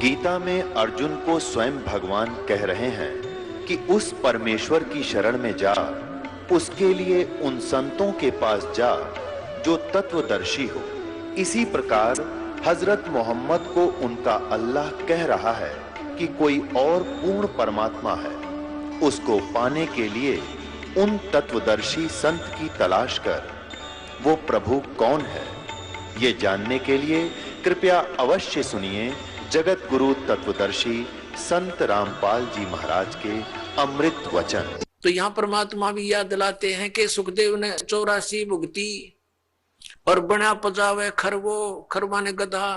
गीता में अर्जुन को स्वयं भगवान कह रहे हैं कि उस परमेश्वर की शरण में जा, उसके लिए उन संतों के पास जा जो तत्वदर्शी हो। इसी प्रकार हजरत मोहम्मद को उनका अल्लाह कह रहा है कि कोई और पूर्ण परमात्मा है। उसको पाने के लिए उन तत्वदर्शी संत की तलाश कर। वो प्रभु कौन है, ये जानने के लिए कृपया अवश्य सुनिए जगत गुरु तत्वदर्शी संत रामपाल जी महाराज के अमृत वचन। तो यहाँ परमात्मा भी याद दिलाते हैं कि सुखदेव ने 84 भुगती और बना पजावे खरवो, खरवा ने गधा।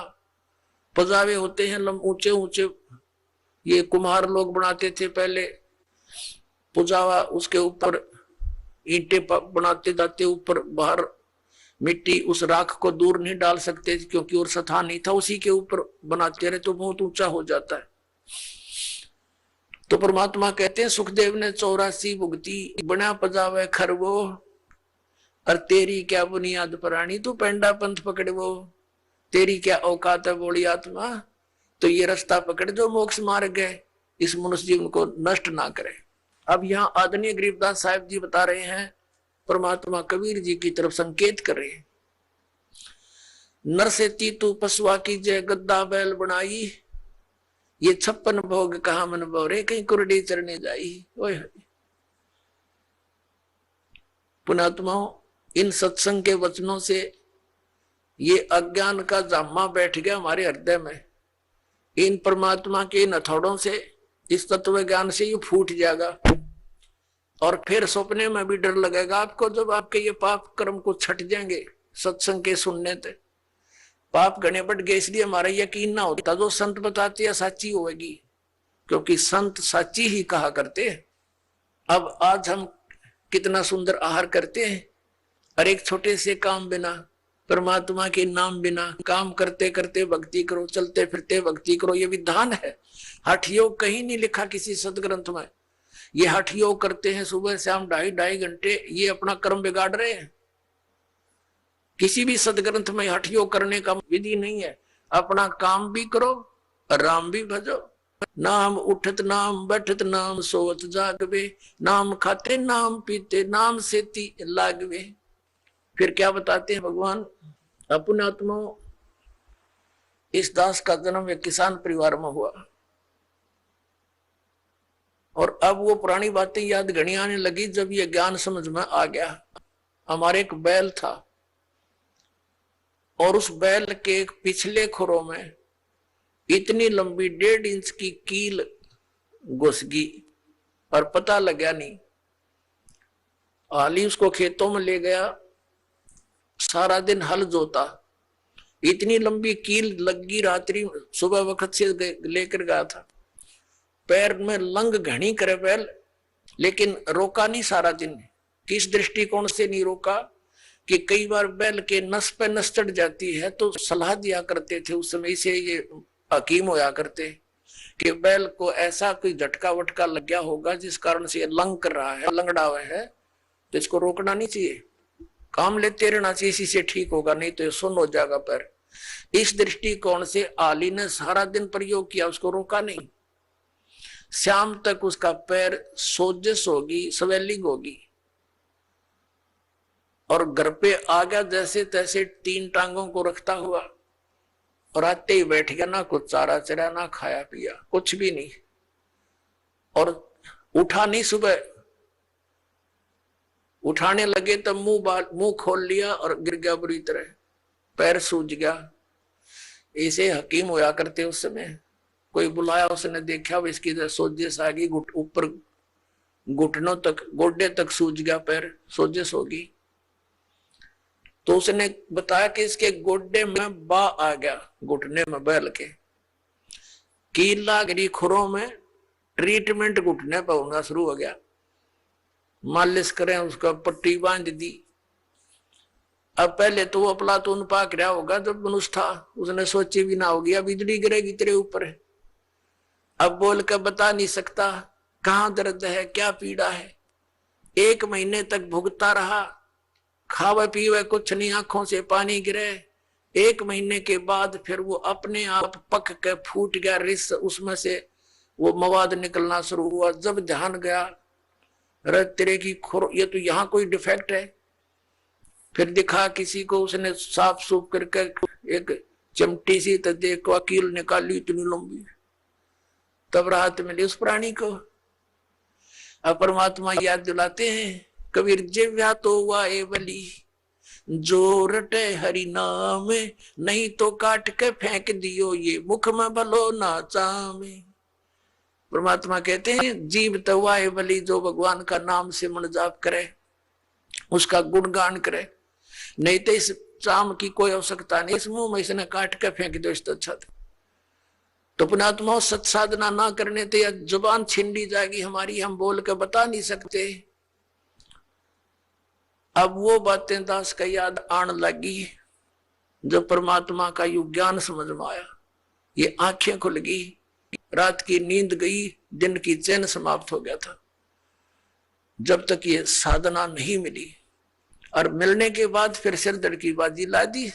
पजावे होते हैं ऊंचे ऊंचे, ये कुम्हार लोग बनाते थे पहले। पुजावा उसके ऊपर ईंटे बनाते जाते, ऊपर बाहर मिट्टी, उस राख को दूर नहीं डाल सकते क्योंकि और सथा नहीं था, उसी के ऊपर बनाते रहे तो बहुत ऊंचा हो जाता है। तो परमात्मा कहते हैं सुखदेव ने 84 भुगती, बना पजावे खरवो, और तेरी क्या बुनियाद प्राणी, तू पेंडा पंथ पकड़ वो, तेरी क्या औकात है बोली आत्मा, तो ये रास्ता पकड़ जो मोक्ष मार्ग है, इस मनुष्य जीवन को नष्ट ना करे। अब यहाँ आदरणीय गरीबदास साहिब जी बता रहे हैं, परमात्मा कबीर जी की तरफ संकेत कर रहे हैं। नर से तू पशुआ की जय गद्दा बैल बनाई, ये 56 भोग कहा मन बोरे, कहीं कुरडी चरने जाई। ओए पुणात्माओं, इन सत्संग के वचनों से ये अज्ञान का जामा बैठ गया हमारे हृदय में। इन परमात्मा के इन हथौड़ों से, इस तत्व ज्ञान से ये फूट जाएगा। और फिर सपने में भी डर लगेगा आपको, जब आपके ये पाप कर्म को छट जाएंगे सत्संग के सुनने से। पाप घने बढ़ गए इसलिए हमारा यकीन ना होता जो संत बताते हैं साची होगी, क्योंकि संत साची ही कहा करते हैं। अब आज हम कितना सुंदर आहार करते हैं, और एक छोटे से काम बिना, परमात्मा के नाम बिना, काम करते करते भक्ति करो, चलते फिरते भक्ति करो, ये विधान है। हठ योग कहीं नहीं लिखा किसी सदग्रंथ में। ये हठ योग करते हैं सुबह शाम 2.5 घंटे, ये अपना कर्म बिगाड़ रहे हैं। किसी भी सदग्रंथ में हठ योग करने का विधि नहीं है। अपना काम भी करो और राम भी भजो। नाम उठत नाम बैठत नाम सोवत जागवे, नाम खाते नाम पीते नाम सेती लागवे। फिर क्या बताते हैं भगवान, अपने आत्मा, इस दास का जन्म एक किसान परिवार में हुआ, और अब वो पुरानी बातें याद घनी आने लगी जब ये ज्ञान समझ में आ गया। हमारे एक बैल था, और उस बैल के एक पिछले खुरों में इतनी लंबी 1.5 इंच की कील घुस गई और पता लगा नहीं। हाली उसको खेतों में ले गया, सारा दिन हल जोता, इतनी लंबी कील लगी, रात्रि सुबह वक्त से लेकर गया था। पैर में लंग घनी करे बैल, लेकिन रोका नहीं सारा दिन। किस दृष्टिकोण से नहीं रोका कि कई बार बैल के नस पे नस चढ़ जाती है, तो सलाह दिया करते थे उस समय से ये हकीम होया करते कि बैल को ऐसा कोई झटका वटका लग गया होगा जिस कारण से ये लंग कर रहा है, लंगड़ा हुआ है, तो इसको रोकना नहीं चाहिए, काम लेते रहना चाहिए, इसी से ठीक होगा, नहीं तो ये सुन्न हो जाएगा पैर। इस दृष्टिकोण से आली ने सारा दिन प्रयोग किया, उसको रोका नहीं। शाम तक उसका पैर सोजिश होगी, स्वेलिंग होगी, और घर पे आ गया जैसे तैसे 3 टांगों को रखता हुआ, और आते ही बैठ गया, ना कुछ चारा चरा ना खाया पिया, कुछ भी नहीं, और उठा नहीं। सुबह उठाने लगे तब मुंह खोल लिया और गिर गया बुरी तरह, पैर सूज गया। ऐसे हकीम होया करते उस समय। कोई बुलाया, उसने देखा इसकी सोजिश आ गई, ऊपर घुटनों तक, गोडे तक सूज गया पैर, सोजिश होगी। तो उसने बताया कि इसके गोडे में बा आ गया, घुटने में बैल के कील लाग रही खुरों में, ट्रीटमेंट घुटने पर होना शुरू हो गया। मालिश करें, उसका पट्टी बांध दी। अब पहले तो वो अपलातून पाक रहा होगा जब मनुष्य था, उसने सोची भी ना होगी अब बिजली गिरेगी तेरे ऊपर। अब बोल कर बता नहीं सकता कहाँ दर्द है, क्या पीड़ा है। 1 महीने तक भुगता रहा, खावे पीवे कुछ नहीं, आंखों से पानी गिरे, 1 महीने के बाद फिर वो अपने आप पक के फूट गया रिस, उसमें से वो मवाद निकलना शुरू हुआ। जब ध्यान गया, अरे तेरे की ये तो यहाँ कोई डिफेक्ट है। फिर दिखा किसी को, उसने साफ सूफ करके एक चिमटी सी तो देखो कील निकाली इतनी लंबी, तब राहत मिली उस प्राणी को। अब परमात्मा याद दिलाते हैं, कबीर जिव्या तो वाए बली जो रटे हरि नाम, नहीं तो काट के फेंक दियो ये मुख में भलो ना चामे। परमात्मा कहते हैं जीव तो वाए बली, जो भगवान का नाम से मन जाप करे, उसका गुणगान करे, नहीं तो इस चाम की कोई आवश्यकता नहीं, इस मुंह में इसने काट के फेंक दो इससे अच्छा। तो पुण्यात्मा सत साधना ना करने तो जुबान छीन ली जाएगी हमारी, हम बोल के बता नहीं सकते। अब वो बातें दास का याद आने लगी, जब परमात्मा का यु ज्ञान समझ में आया, ये आंखें खुल गई, रात की नींद गई, दिन की चैन समाप्त हो गया था। जब तक ये साधना नहीं मिली, और मिलने के बाद फिर सिरदर्द की बाजी ला दी।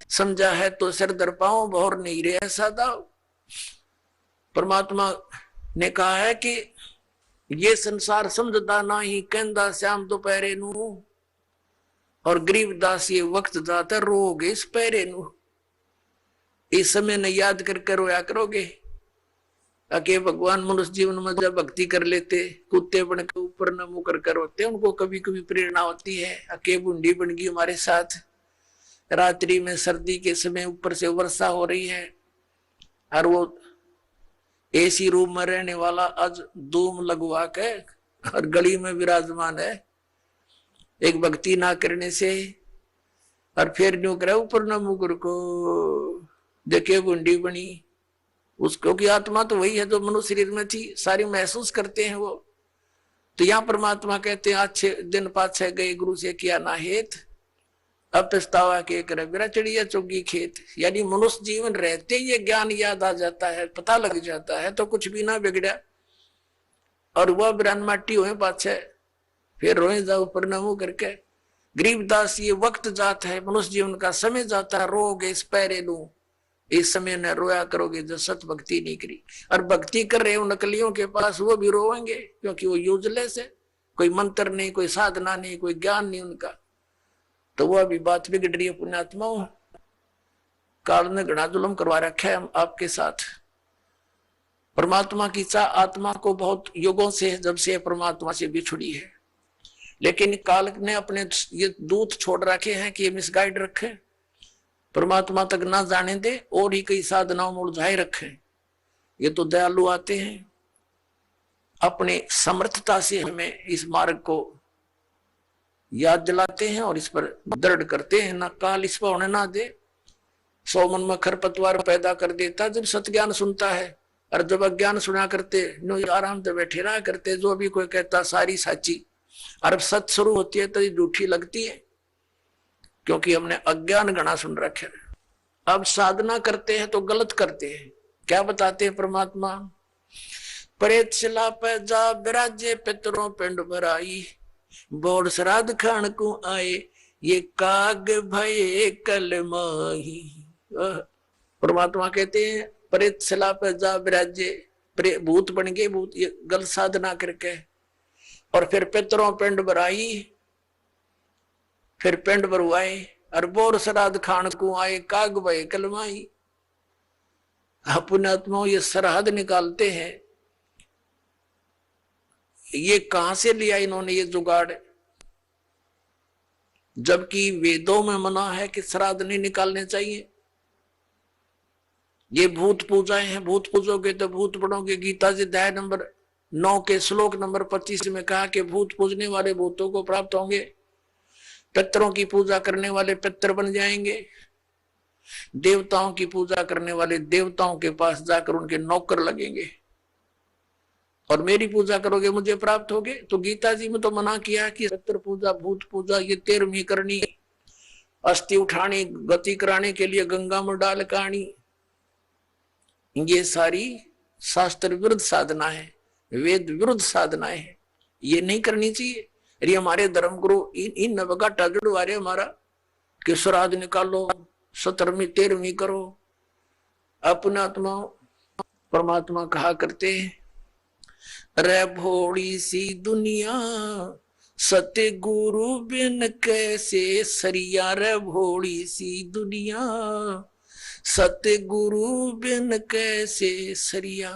समझा है तो सिरदर पाओ, भौर नहीं रहे सादा। परमात्मा ने कहा है कि ये संसार समझदा ना ही, कहंदा श्याम दोपहरे नू, और गरीबदास ये वक्त जाता रोगे इस पैरे नू। इस समय ने याद करके रोया करोगे। अके भगवान मनुष्य जीवन में जब भक्ति कर लेते, कुत्ते बन के ऊपर न मुंह कर होते, उनको कभी कभी प्रेरणा होती है। अके बूंदी बन गई हमारे साथ, रात्रि में सर्दी के समय ऊपर से वर्षा हो रही है, और वो एसी रूम में रहने वाला आज धूम लगवा के और गली में विराजमान है। एक भक्ति ना करने से, और फिर न्यू करे ऊपर न मुकर को देखे बूंदी बनी, उसको की आत्मा तो वही है जो मनुष्य शरीर में थी, सारी महसूस करते हैं वो। तो यहाँ परमात्मा कहते हैं आज 6 दिन पाछे गए गुरु से किया ना हेत, अब पछतावा के करे बिरा चिड़िया चुगी खेत। यानी मनुष्य जीवन रहते ये ज्ञान याद आ जाता है, पता लग जाता है, तो कुछ भी ना बिगड़ा। और वह बिरान माटी हुए पाछे फिर रोए जाओ प्रणामो करके। गरीबदास ये वक्त जाता है, मनुष्य जीवन का समय जाता है, रोगे इस पैरे लू, इस समय न रोया करोगे जो सत भक्ति नहीं करी। और भक्ति कर रहे हो नकलियों के पास, वो भी रोएंगे, क्योंकि वो यूजलेस है, कोई मंत्र नहीं, कोई साधना नहीं, कोई ज्ञान नहीं उनका। तो वह भी बात बिगड़ रही है। पुण्यात्माओं, काल ने घना जुल्म करवा रखा है आपके साथ। परमात्मा की चाह आत्मा को बहुत युगों से, जब से परमात्मा से बिछुड़ी है, लेकिन काल ने अपने ये दूत छोड़ रखे हैं कि ये मिसगाइड रखे, परमात्मा तक ना जाने दे, और ही कई साधनाओं में उलझाए रखे। ये तो दयालु आते हैं, अपने समर्थता से हमें इस मार्ग को याद दिलाते हैं और इस पर दृढ़ करते हैं। ना काल इस पर होने ना दे। 100 मन में खरपतवार पैदा कर देता जब सत्ज्ञान सुनता है, और जब अज्ञान सुना करते आराम से बैठे रहा करते। जो भी कोई कहता सारी साची, और सच शुरू होती है तो ये झूठी लगती है, क्योंकि हमने अज्ञान गणा सुन रखे। अब साधना करते हैं तो गलत करते हैं। क्या बताते हैं परमात्मा? प्रेत शिला पे जा विराजे पितरों पिंड भराई, बोर श्राद्ध खान को आए ये काग भये कल माही। परमात्मा कहते हैं प्रेत शिला पे जा विराजे, भूत बन गए, भूत ये गलत साधना करके, और फिर पितरों पिंड भराई, फिर पिंड भरवाए, और बोर श्राद्ध खान को आए काग भये कल माही। पुण्यात्माओं, ये सरहद निकालते हैं, ये कहां से लिया इन्होंने ये जुगाड़? जबकि वेदों में मना है कि श्राद्ध नहीं निकालने चाहिए। ये भूत पूजाएं हैं, भूत पूजोगे तो भूत बनोगे। गीता जी अध्याय नंबर 9 के श्लोक नंबर 25 में कहा कि भूत पूजने वाले भूतों को प्राप्त होंगे, पितरों की पूजा करने वाले पितर बन जाएंगे, देवताओं की पूजा करने वाले देवताओं के पास जाकर उनके नौकर लगेंगे, और मेरी पूजा करोगे मुझे प्राप्त होगे। तो गीता जी में तो मना किया कि पितर पूजा भूत पूजा ये 13वीं करनी, अस्थि उठानी, गति कराने के लिए गंगा में डाल कानी, ये सारी शास्त्र विरुद्ध साधना है, वेद विरुद्ध साधनाएं है, ये नहीं करनी चाहिए। अरे हमारे धर्म गुरु इन नवगाटा जुड़वा रहे हमारा कि श्राद्ध निकालो, 17वीं 13वीं करो। अपने आत्मा परमात्मा कहा करते, रे भोली सी दुनिया सत्य गुरु बिन कैसे सरिया, रे भोली सी दुनिया सत्य गुरु बिन कैसे सरिया।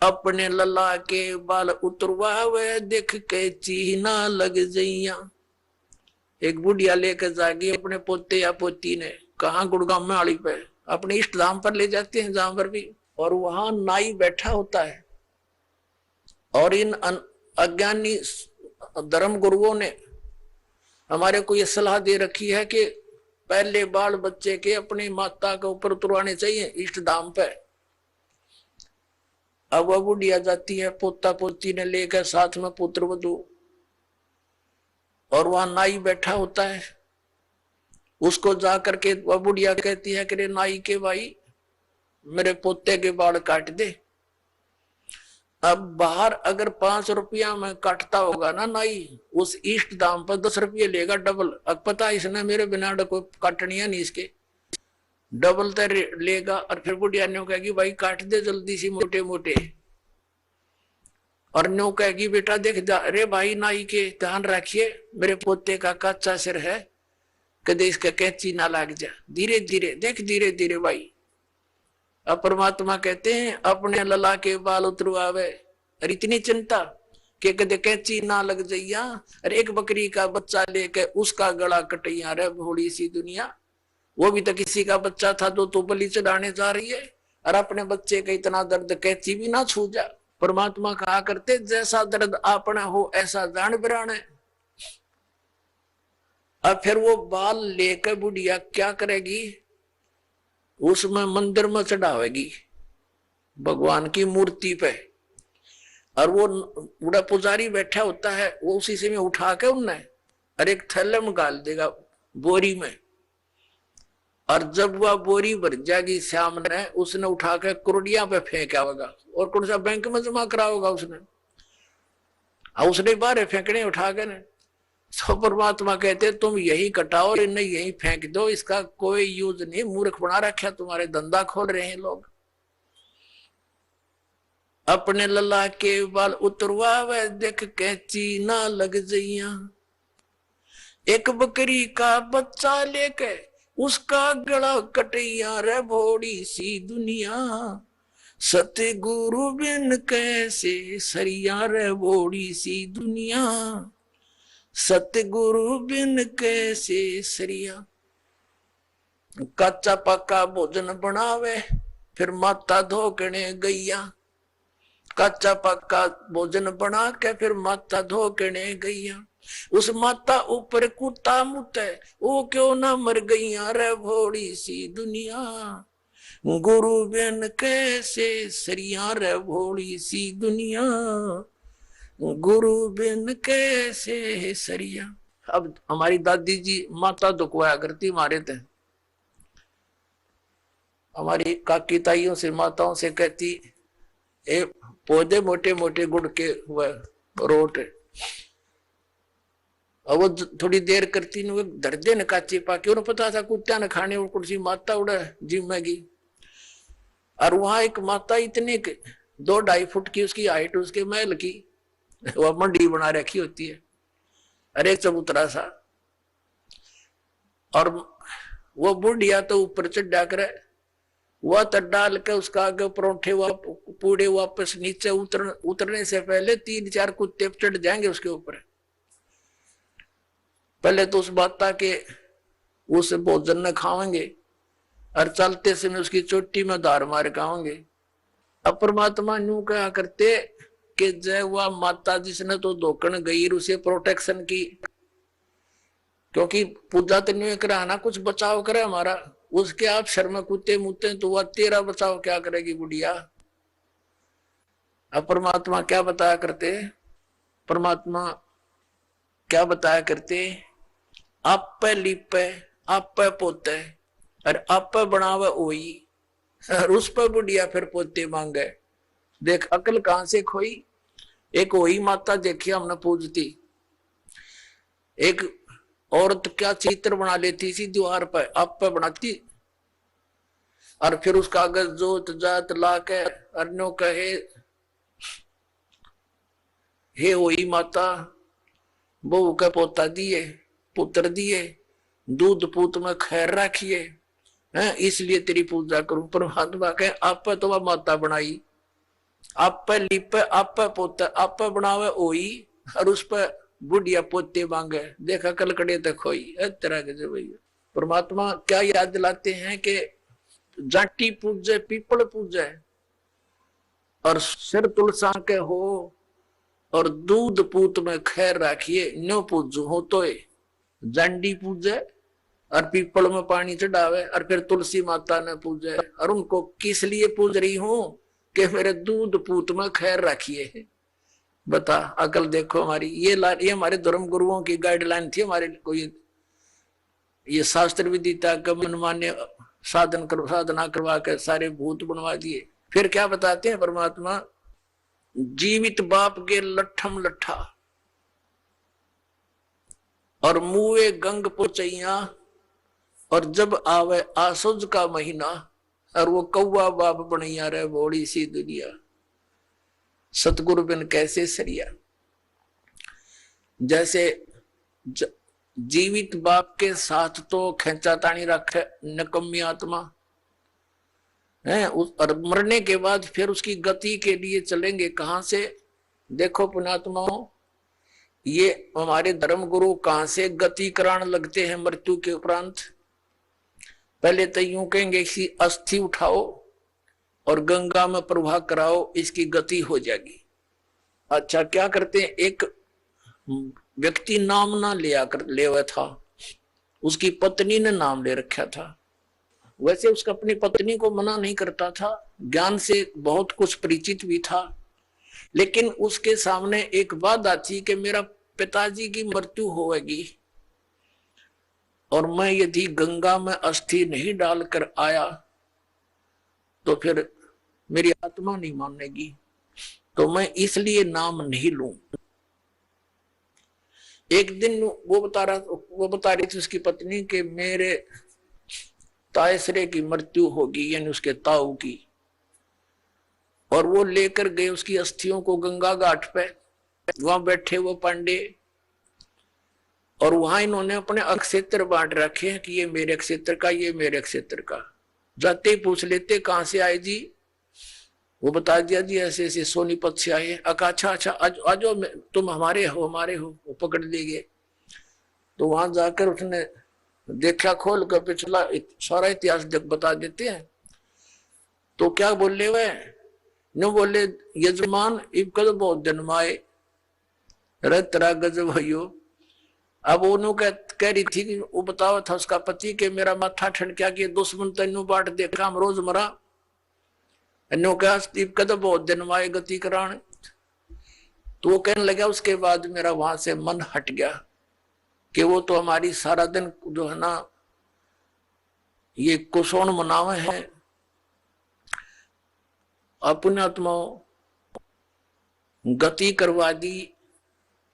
अपने लला के बाल उतरवावे देख के चीना लग जइया। एक बुढ़िया लेकर जागी अपने पोते या पोती ने, कहा गुड़गांव में आड़ी पे अपने इष्ट धाम पर ले जाते हैं जहां पर भी, और वहां नाई बैठा होता है। और इन अज्ञानी धर्म गुरुओं ने हमारे को यह सलाह दे रखी है कि पहले बाल बच्चे के अपनी माता के ऊपर उतरवाने चाहिए इष्ट धाम पे। अब वह बुढ़िया जाती है पोता पोती ने लेकर, साथ में पुत्र वधू, और वहां नाई बैठा होता है। उसको जाकर के वह बुढ़िया कहती है कि रे नाई के भाई मेरे पोते के बाल काट दे। अब बाहर अगर 5 रुपया में काटता होगा ना नाई, उस इष्ट दाम पर 10 रुपये लेगा डबल। अब पता इसने मेरे बिना कोई काटनिया नहीं, इसके डबल तो लेगा। और फिर बुढ़िया न्यू कहेगी भाई काट दे जल्दी सी मोटे मोटे, और न्यू कहेगी बेटा देख अरे भाई नाई के ध्यान रखिए मेरे पोते का कच्चा सिर है, कदे इसका कैंची ना लग जा, धीरे धीरे देख धीरे धीरे भाई। अब परमात्मा कहते हैं अपने लला के बाल उतरवावे, और इतनी चिंता कि कदे कैंची ना लग जाइया। और एक बकरी का बच्चा लेके उसका गला कटैया, रे भोली सी दुनिया। वो भी तो किसी का बच्चा था जो तो बलि चढ़ाने जा रही है, और अपने बच्चे का इतना दर्द कैंची भी ना छू जा। परमात्मा कहा करते जैसा दर्द आपने हो ऐसा जान बिराने। अब फिर वो बाल लेकर बुढ़िया क्या करेगी, उसमें मंदिर में चढ़ावेगी भगवान की मूर्ति पे। और वो बूढ़ा पुजारी बैठा होता है, वो उसी से में उठा के उनने और एक थैले में डाल देगा बोरी में। और जब वह बोरी भर जाएगी श्याम ने उसने उठा के कुर्डिया पे फेंका होगा, और कौन सा बैंक में जमा करा होगा उसने, और उसने बाहर फेंकने उठा के ने। तो परमात्मा कहते तुम यही कटाओ और इन्हें यही फेंक दो, इसका कोई यूज नहीं। मूर्ख बना रखा तुम्हारे, धंधा खोल रहे हैं लोग। अपने लला के बाल उतरवावे देख कैंची ना लग जइया। एक बकरी का बच्चा लेके उसका गला कटैया, रे भोड़ी सी दुनिया सत्य गुरु बिन कैसे सरिया, रे भोड़ी सी दुनिया सत्य गुरु बिन कैसे सरिया। कच्चा पक्का भोजन बनावे फिर माता धोकने गैया। कच्चा पक्का भोजन बना के फिर माता धोकने गैया। उस माता ऊपर कुत्ता मुते वो क्यों ना मर गईया, रे भोड़ी सी दुनिया गुरु बिन कैसे सरिया, रे भोड़ी सी दुनिया गुरु बिन कैसे सरिया। अब हमारी दादी जी माता दुखवाया करती हमारे थे, हमारी काकी ताइयों से माताओं से कहती ए पौधे मोटे मोटे गुड़ के हुए रोट, और वो थोड़ी देर करती न दर्दे न काची पाके, उन्हें पता था कुत्ता न खाने और कुर्सी माता उड़ा जिम्मेगी। और वहां एक माता इतने 2-2.5 फुट की उसकी हाइट, उसके महल की वह मंडी बना रखी होती है, अरे चबूतरा सा। और वो बुढ़िया तो ऊपर चढ़ा कर वह तो डाल के उसका आगे परोठे पूड़े वापस नीचे उतरने से पहले 3-4 कुत्ते चढ़ जाएंगे उसके ऊपर। पहले तो उस माता के उस भोजन न खाएंगे और चलते समय उसकी चोटी में धार मार खाएंगे। अब परमात्मा यूं कहा करते कि जय वह माता जिसने तो धोकन गई उसे प्रोटेक्शन की, क्योंकि पूजा तो नहीं कराना, कुछ बचाव करे हमारा। उसके आप शर में कुत्ते मुते तो वह तेरा बचाव क्या करेगी बुढ़िया। अब परमात्मा क्या बताया करते, परमात्मा क्या बताया करते, आप पे लिपे आप पे पोते और आप पे बनावे ओई, और उस पर बुढ़िया फिर पोते मांगे। देख अकल कहां से खोई। एक वही माता देखी हमने पूजती, एक औरत क्या चित्र बना लेती थी दीवार पर, आप पे बनाती, और फिर उसका कागज जोत जात ला के अन्यों कहे हे होई माता, बहू के पोता दिए, पुत्र दिए, दूध पूत में खैर रखिए, है इसलिए तेरी पूजा करूं। परमात्मा कहे आप पे तो वह माता बनाई, आप पे लिपे, आप पे पोता, आप पे बनावे ओई, और उस पर बुढ़िया पोते मांगे, देखा कलकड़े तक खोई। इस तरह के जो भैया परमात्मा क्या याद दिलाते हैं कि जाटी पूजे पीपल पूजे, और सिर तुलसा के हो, और दूध पूत में खैर राखिए, न्यो पूजू हो तो जांडी पूजे, और पीपल में पानी चढ़ावे, और फिर तुलसी माता ने पूजे, और उनको किस लिए पूज रही हूं कि मेरे दूध पूत में खैर रखिए। बता अकल देखो हमारी, ये हमारे धर्म गुरुओं की गाइडलाइन थी हमारे। कोई ये शास्त्र विदिता का मनमान्य साधना करवा के सारे भूत बनवा दिए। फिर क्या बताते हैं परमात्मा, जीवित बाप के लट्ठम लट्ठा, और मुए गंग पुचैया, और जब आवे आसुज का महीना, और वो कौआ बाप बनैया रे बोड़ी सी दुनिया। सतगुरु बिन कैसे सरिया। जैसे जीवित बाप के साथ तो खेचा तानी रखे नकम्मी आत्मा है, और मरने के बाद फिर उसकी गति के लिए चलेंगे कहां से। देखो पुण्यात्माओं, ये हमारे धर्म गुरु कहां से गति कराने लगते हैं मृत्यु के उपरांत। पहले तो यूं कहेंगे कि अस्थि उठाओ और गंगा में प्रवाह कराओ, इसकी गति हो जाएगी। अच्छा क्या करते हैं, एक व्यक्ति नाम ना ले हुआ था, उसकी पत्नी ने नाम ले रखा था। वैसे उसका अपनी पत्नी को मना नहीं करता था, ज्ञान से बहुत कुछ परिचित भी था, लेकिन उसके सामने एक बात आती कि मेरा पिताजी की मृत्यु होगी, और मैं यदि गंगा में अस्थि नहीं डालकर आया तो फिर मेरी आत्मा नहीं मानेगी, तो मैं इसलिए नाम नहीं लूं। एक दिन वो बता रही थी उसकी पत्नी कि मेरे तायसरे की मृत्यु होगी, यानी उसके ताऊ की, और वो लेकर गए उसकी अस्थियों को गंगा घाट पे। वहां बैठे वो पांडे, और वहां इन्होंने अपने अक्षेत्र बांट रखे हैं कि ये मेरे अक्षेत्र का, ये मेरे अक्षेत्र का। जाते ही पूछ लेते कहां से आए जी, वो बता दिया जी ऐसे ऐसे सोनीपत से आए। अच्छा अच्छा आज तुम हमारे हो, वो पकड़ ले गए। तो वहां जाकर उसने देखा, खोल कर पिछला सारा इतिहास बता देते हैं। तो क्या बोले वह, नो बोले यजमान इब कद बहुत जन्माए तेरा गजब भैयो। अब वो कह रही थी कि वो बतावा था उसका पति के मेरा माथा ठंडक्या कि दुश्मन तेनू बाट देखा हम रोज मरा, इन्हों कहा इब कद बहुत जन्माए गति करान। तो वो कहने लगा उसके बाद मेरा वहां से मन हट गया कि वो तो हमारी सारा दिन जो है ना ये कुशोण मनावे हैं। अपने आत्माओं गति करवा दी,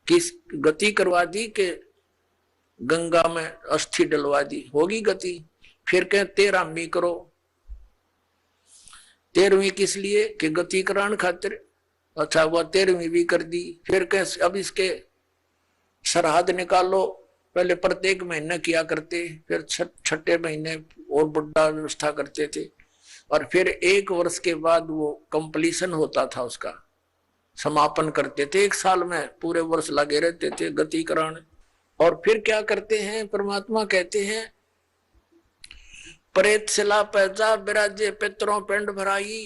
किस गति करवा दी कि गंगा में अस्थि डलवा दी, होगी गति। फिर कहें 13वीं करो, 13वीं किस लिए कि गति कराने खातिर। अच्छा वह 13वीं भी कर दी। फिर कहें अब इसके सरहद निकालो, पहले प्रत्येक महीने किया करते, फिर छठे महीने और बड़ा व्यवस्था करते थे, और फिर 1 वर्ष के बाद वो कंप्लीशन होता था, उसका समापन करते थे। 1 साल में पूरे वर्ष लगे रहते थे गति कराने। और फिर क्या करते हैं परमात्मा कहते हैं, प्रेत शिला पैजा बिराजे पितरों पिंड भराई।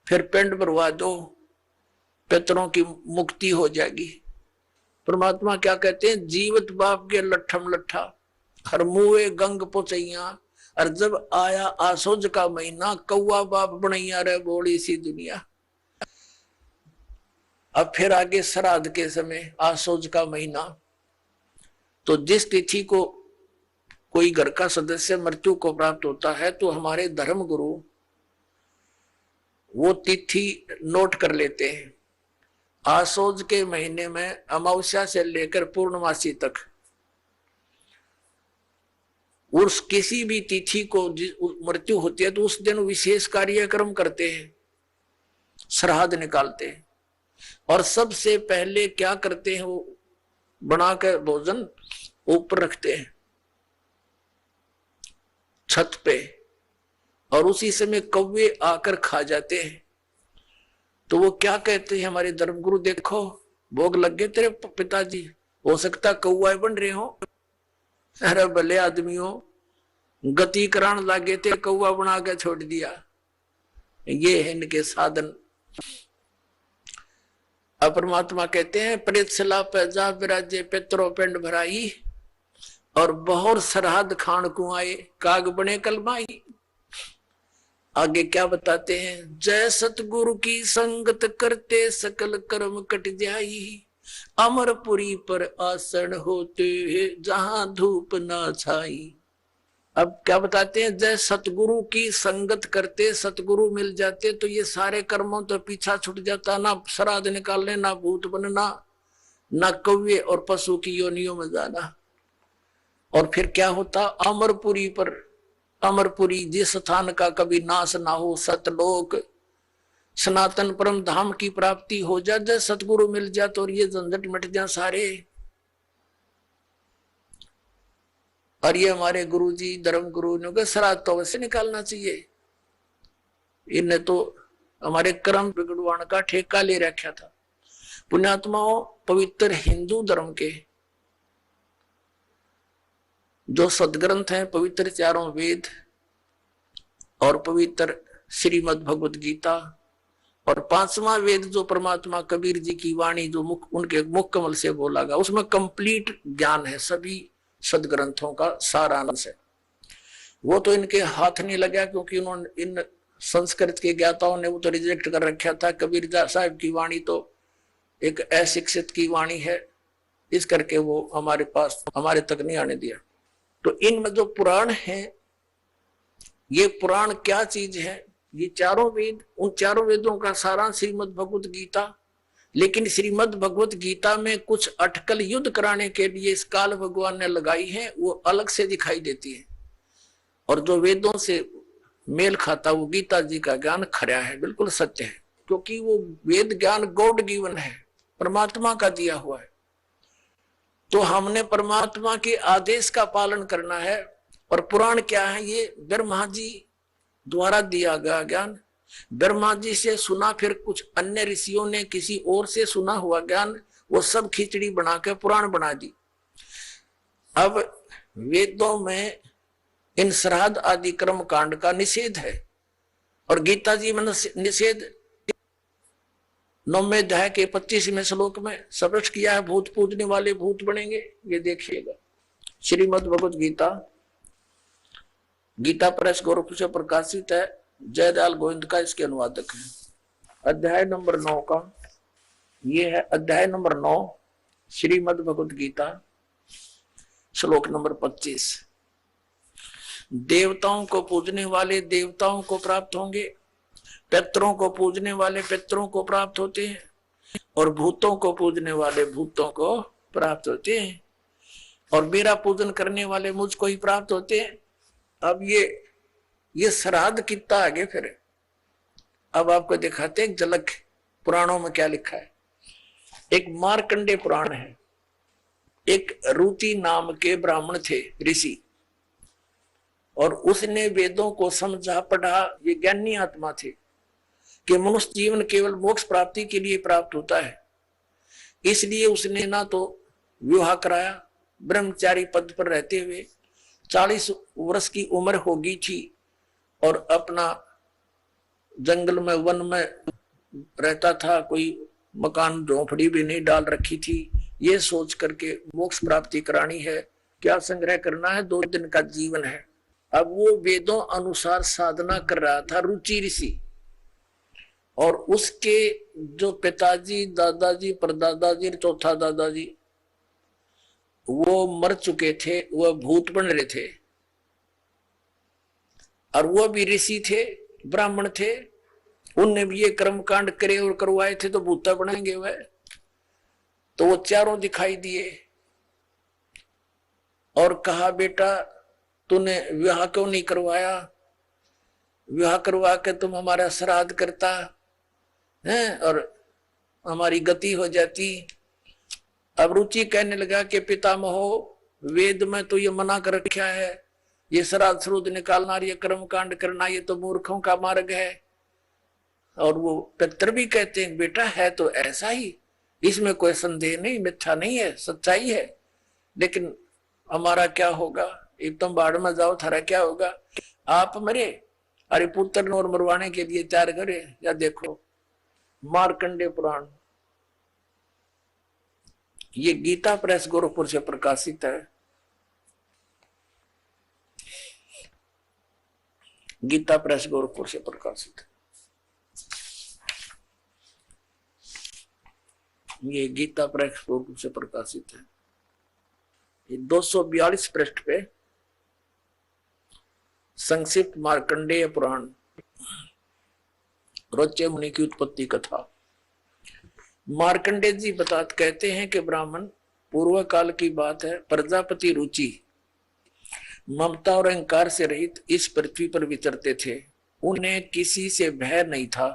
फिर पिंड भरवा दो, पितरों की मुक्ति हो जाएगी। परमात्मा क्या कहते हैं, जीवित बाप के लट्ठम लट्ठा, हर मुए गंग पुचैया, और जब आया आसोज का महीना, कौआ बाप बनैया रे बोली सी दुनिया। अब फिर आगे श्राद्ध के समय आसोज का महीना, तो जिस तिथि को कोई घर का सदस्य मृत्यु को प्राप्त होता है तो हमारे धर्म गुरु वो तिथि नोट कर लेते हैं। आसोज के महीने में अमावस्या से लेकर पूर्णमासी तक उस किसी भी तिथि को मृत्यु होती है तो उस दिन विशेष कार्यक्रम करते हैं, श्राद्ध निकालते हैं। और सबसे पहले क्या करते हैं, वो बनाकर भोजन ऊपर रखते हैं छत पे, और उसी समय कौवे आकर खा जाते हैं। तो वो क्या कहते हैं हमारे धर्मगुरु, देखो भोग लग गए तेरे पिताजी, हो सकता कौआ बन रहे हो। अरे भले आदमियों, गति करान लागे थे, कौआ बना के छोड़ दिया। ये है इनके साधन। अब परमात्मा कहते हैं प्रेत सला पैजा विराजे पितरो पिंड भराई, और बहुत श्राद्ध खान को आए काग बने कलमाई। आगे क्या बताते हैं, जय सतगुरु की संगत करते सकल कर्म कट जाई, अमरपुरी पर आसन होते जहां धूप ना छाई। अब क्या बताते हैं, जय सतगुरु की संगत करते सतगुरु मिल जाते तो ये सारे कर्मों तो पीछा छूट जाता, ना श्राद्ध निकालने, ना भूत बनना, ना कौवे और पशु की योनियों में जाना। और फिर क्या होता, अमरपुरी पर, अमरपुरी जिस स्थान का कभी नाश ना हो, सतलोक सनातन परम धाम की प्राप्ति हो जाए, जब सतगुरु मिल जाए तो ये झंझट मिट जाए सारे। और ये हमारे गुरुजी धर्म गुरु ने कहा श्राद्ध तो वैसे निकालना चाहिए, इन्हें तो हमारे कर्म बिगड़वाण का ठेका ले रखा था। पुण्यात्माओं, पवित्र हिंदू धर्म के जो सदग्रंथ हैं, पवित्र चारों वेद और पवित्र श्रीमद् भगवत गीता, और पांचवा वेद जो परमात्मा कबीर जी की वाणी जो उनके मुख कमल से बोला गया, उसमें कंप्लीट ज्ञान है, सभी सदग्रंथों का सारांश है। वो तो इनके हाथ नहीं लगा, क्योंकि उन्होंने इन संस्कृत के ज्ञाताओं ने वो तो रिजेक्ट कर रखा था। कबीर साहब की वाणी तो एक अशिक्षित की वाणी है, इस करके वो हमारे पास, हमारे तक नहीं आने दिया। तो इनमें जो पुराण है, ये पुराण क्या चीज है, ये चारों वेद, उन चारों वेदों का सारा श्रीमद् भगवत गीता। लेकिन श्रीमद् भगवत गीता में कुछ अटकल युद्ध कराने के लिए इस काल भगवान ने लगाई है, वो अलग से दिखाई देती है। और जो वेदों से मेल खाता वो गीता जी का ज्ञान खरा है, बिल्कुल सत्य है, क्योंकि वो वेद ज्ञान गॉड गिवन है, परमात्मा का दिया हुआ है। तो हमने परमात्मा के आदेश का पालन करना है। और पुराण क्या है, ये ब्रह्मा जी द्वारा दिया गया ज्ञान, ब्रह्मा जी से सुना, फिर कुछ अन्य ऋषियों ने किसी और से सुना हुआ ज्ञान, वो सब खिचड़ी बना के पुराण बना दी। अब वेदों में इन श्राद्ध आदि कर्म कांड का निषेध है, और गीता जी में निषेध 9वें अध्याय के 25वें श्लोक में स्पष्ट किया है, भूत पूजने वाले भूत बनेंगे। ये देखिएगा श्रीमद् भगवत गीता, गीता प्रेस गोरखपुर से प्रकाशित है, जयदयाल गोविंद का इसके अनुवादक है। अध्याय नंबर 9 का ये है, अध्याय नंबर 9 श्रीमद् भगवत गीता, श्लोक नंबर 25। देवताओं को पूजने वाले देवताओं को प्राप्त होंगे, पितरों को पूजने वाले पितरों को प्राप्त होते हैं, और भूतों को पूजने वाले भूतों को प्राप्त होते हैं, और मेरा पूजन करने वाले मुझको ही प्राप्त होते हैं। अब ये श्राद्ध कितना आगे फिर, अब आपको दिखाते हैं झलक पुराणों में क्या लिखा है। एक मार्कंडे पुराण है, एक रुचि नाम के ब्राह्मण थे, ऋषि, और उसने वेदों को समझा पढ़ा, ये ज्ञानी आत्मा थे कि मनुष्य जीवन केवल मोक्ष प्राप्ति के लिए प्राप्त होता है। इसलिए उसने ना तो विवाह कराया, ब्रह्मचारी पद पर रहते हुए 40 वर्ष की उम्र हो गई थी, और अपना जंगल में वन में रहता था, कोई मकान झोंपड़ी भी नहीं डाल रखी थी। ये सोच करके मोक्ष प्राप्ति करानी है, क्या संग्रह करना है, 2 दिन का जीवन है। अब वो वेदों अनुसार साधना कर रहा था, रुचि ऋषि, और उसके जो पिताजी, दादाजी, परदादाजी, चौथा दादाजी वो मर चुके थे, वो भूत बन रहे थे, और वो भी ऋषि थे, ब्राह्मण थे, उनने भी ये कर्म कांड करे और करवाए थे, तो भूता बनेंगे वह। तो वो चारों दिखाई दिए और कहा, बेटा तूने विवाह क्यों नहीं करवाया, विवाह करवा के तुम हमारा श्राद्ध करता है और हमारी गति हो जाती। अब रुचि कहने लगा कि पितामहो, वेद में तो ये मना कर रखा है, ये श्राद्ध श्रुद्ध निकालना, ये कर्म कांड करना, ये तो मूर्खों का मार्ग है। और वो पितर भी कहते हैं बेटा है तो ऐसा ही, इसमें कोई संदेह नहीं, मिथ्या नहीं है, सच्चाई है। लेकिन हमारा क्या होगा, एक तुम बाढ़ में जाओ, थारा क्या होगा, आप मरे, अरे पुत्र और मरवाने के लिए तैयार करे। या देखो मार्कंडे पुराण, ये गीता प्रेस गोरखपुर से प्रकाशित है। गीता प्रेस गोरखपुर से प्रकाशित है। ये गीता प्रेस गोरखपुर से प्रकाशित है। ये 242 पृष्ठ पे संक्षिप्त मार्कंडेय पुराण, रोचे मुनि की उत्पत्ति कथा। मार्कंडेय जी कहते हैं कि ब्राह्मण, पूर्व काल की बात है, प्रजापति रुचि ममता और अहंकार से रहित इस पृथ्वी पर विचरते थे। उन्हें किसी से भय नहीं था,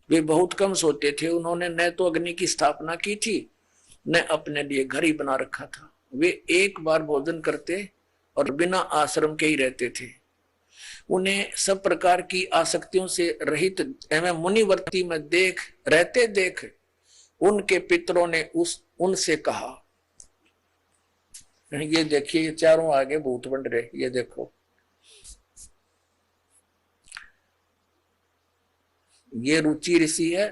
वे बहुत कम सोते थे। उन्होंने न तो अग्नि की स्थापना की थी, न अपने लिए घर ही बना रखा था। वे एक बार भोजन करते और बिना आश्रम के ही रहते थे। उन्हें सब प्रकार की आसक्तियों से रहित एवं मुनिवर्ती में देख उनके पितरों ने उनसे कहा, ये देखिए ये चारों आगे भूत बन रहे, ये देखो, ये रुचि ऋषि है,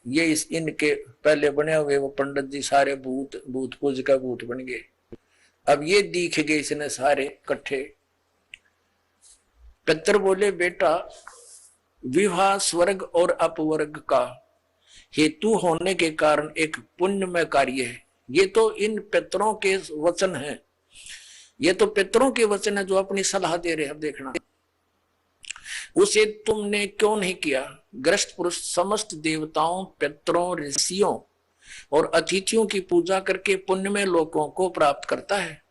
ये इनके पहले बने हुए वो पंडित जी सारे भूत पूज का भूत बन गए। अब ये दिख गए इसने सारे इकट्ठे। पितर बोले बेटा, विवाह स्वर्ग और अपवर्ग का हेतु होने के कारण एक पुण्यमय कार्य है। ये तो इन पितरों के वचन हैं, ये तो पितरों के वचन है जो अपनी सलाह दे रहे हैं। अब देखना, उसे तुमने क्यों नहीं किया। ग्रस्त पुरुष समस्त देवताओं, पितरों, ऋषियों और अतिथियों की पूजा करके पुण्यमय लोकों को प्राप्त करता है।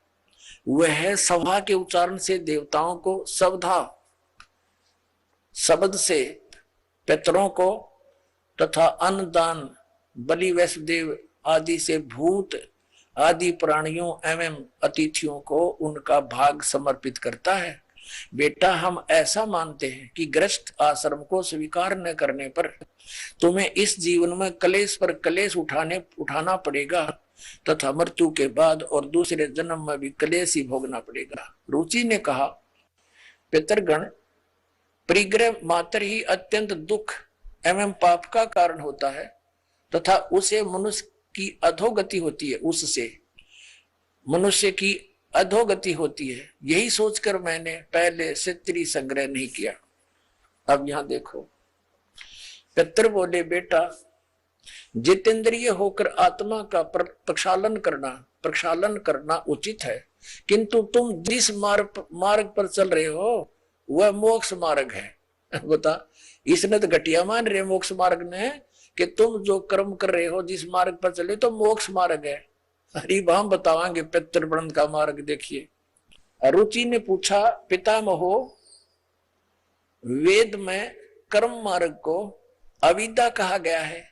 वह सभा के उच्चारण से देवताओं को, शब्द से पितरों को तथा अन्नदान, बलि, वैष्णदेव आदि से भूत आदि प्राणियों एवं अतिथियों को उनका भाग समर्पित करता है। बेटा, हम ऐसा मानते हैं कि ग्रस्त आश्रम को स्वीकार न करने पर तुम्हें इस जीवन में कलेश पर कलेश उठाना पड़ेगा तथा मृत्यु के बाद और दूसरे जन्म में भी कलेश ही भोगना पड़ेगा। रुचि ने कहा, पितरगण, परिग्रह मात्र ही अत्यंत दुख एवं पाप का कारण होता है तथा उसे मनुष्य की अधोगति होती है, उससे मनुष्य की अधोगति होती है। यही सोचकर मैंने पहले से त्री संग्रह नहीं किया। अब यहां देखो, पितर बोले बेटा, जितेंद्रिय होकर आत्मा का प्रक्षालन करना उचित है, किंतु तुम जिस मार्ग पर चल रहे हो वह मोक्ष मार्ग है। बता, इसने तो घटिया मान रहे मोक्ष मार्ग ने कि तुम जो कर्म कर रहे हो, जिस मार्ग पर चले तो मोक्ष मार्ग है। हरिभाम बतावांगे पितृवृंद का मार्ग। देखिए, रुचि ने पूछा, पितामहो, वेद में कर्म मार्ग को अविद्या कहा गया है।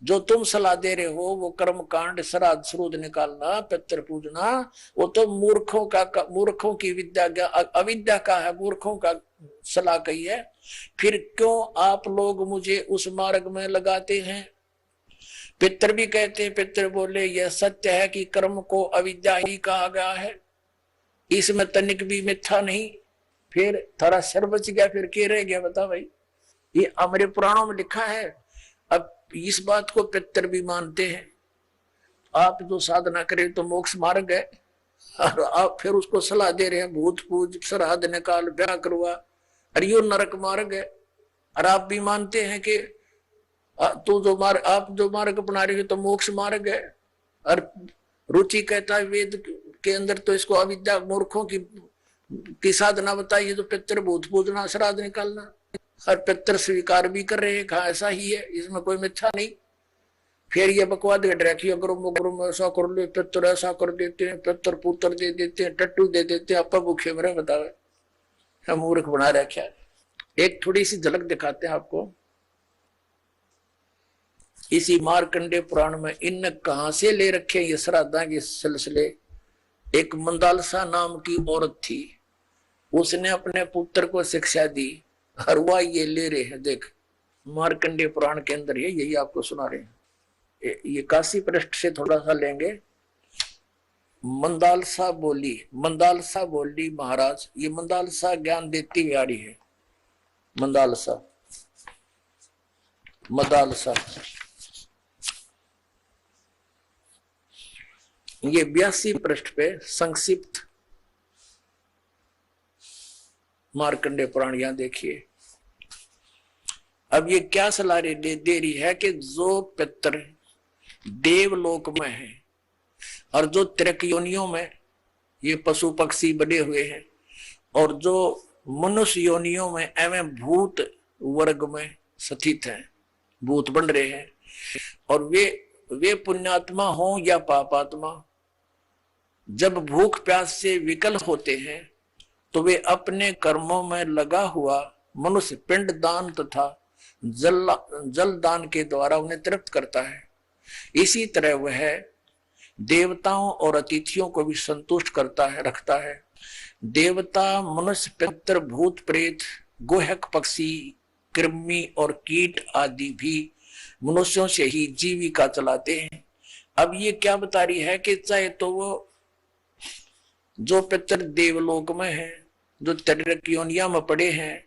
जो तुम सलाह दे रहे हो वो कर्म कांड, श्राद्ध श्रुद्ध निकालना, पितृ पूजना, वो तो मूर्खों की विद्या, अविद्या का है, मूर्खों का सलाह कही है। फिर क्यों आप लोग मुझे उस मार्ग में लगाते हैं। पितर भी कहते हैं, पितर बोले, यह सत्य है कि कर्म को अविद्या ही कहा गया है, इसमें तनिक भी मिथ्या नहीं। फिर थोड़ा सिर बच गया, फिर क्या रह गया बता भाई, ये हमारे पुराणों में लिखा है। अब इस बात को पितर भी मानते हैं, आप जो साधना करें तो मोक्ष मार्ग है, और आप फिर उसको सलाह दे रहे हैं भूत पूज, श्राद्ध निकाल, ब्याह करवा, अरे यो नरक मार्ग है। और आप भी मानते हैं कि आप जो मार्ग अपना रहे हो तो मोक्ष मार्ग है। और रुचि कहता है वेद के अंदर तो इसको अविद्या, मूर्खों की साधना बताइए, तो पितर भूत पूजना, श्राद्ध निकालना, और पितर स्वीकार भी कर रहे हैं, कहा ऐसा ही है, इसमें कोई मिथ्या नहीं। फिर ये बकवाद घट रखी, गुरु ऐसा कर ले, पितर ऐसा कर देते हैं, पितर पुत्र दे देते हैं, टट्टू दे देते हैं, आप भूखे मरे। बतावे मूर्ख बना रखा। एक थोड़ी सी झलक दिखाते हैं आपको इसी मार्कंडे पुराण में। इन कहां से ले रखे ये श्राद्धा के सिलसिले। एक मंदालसा नाम की औरत थी, उसने अपने पुत्र को शिक्षा दी, हरवा ये ले रहे हैं। देख मार्कंडे पुराण के अंदर है, यही आपको सुना रहे हैं। ये काशी पृष्ठ से थोड़ा सा लेंगे। मंदालसा बोली महाराज, ये मंदालसा ज्ञान देती हुई आ रही है। मंदालसा ये 82 पृष्ठ पे संक्षिप्त मार्कंडे पुराण यहां देखिए। अब ये क्या सलाह दे रही है कि जो पितर देवलोक में है और जो त्रिक योनियों में ये पशु पक्षी बने हुए हैं और जो मनुष्य योनियों में एवं भूत वर्ग में स्थित हैं, भूत बन रहे हैं, और वे पुण्यात्मा हो या पापात्मा, जब भूख प्यास से विकल होते हैं तो वे अपने कर्मों में लगा हुआ मनुष्य पिंड दान तथा जल दान के द्वारा उन्हें तृप्त करता है। इसी तरह वह देवताओं और अतिथियों को भी संतुष्ट करता है, रखता है। देवता, मनुष्य, पितर, भूत, प्रेत, गोहक, पक्षी, कृमि और कीट आदि भी मनुष्यों से ही जीविका चलाते हैं। अब ये क्या बता रही है कि चाहे तो वो जो पितर देवलोक में है, जो त्रिक योनिया में पड़े हैं,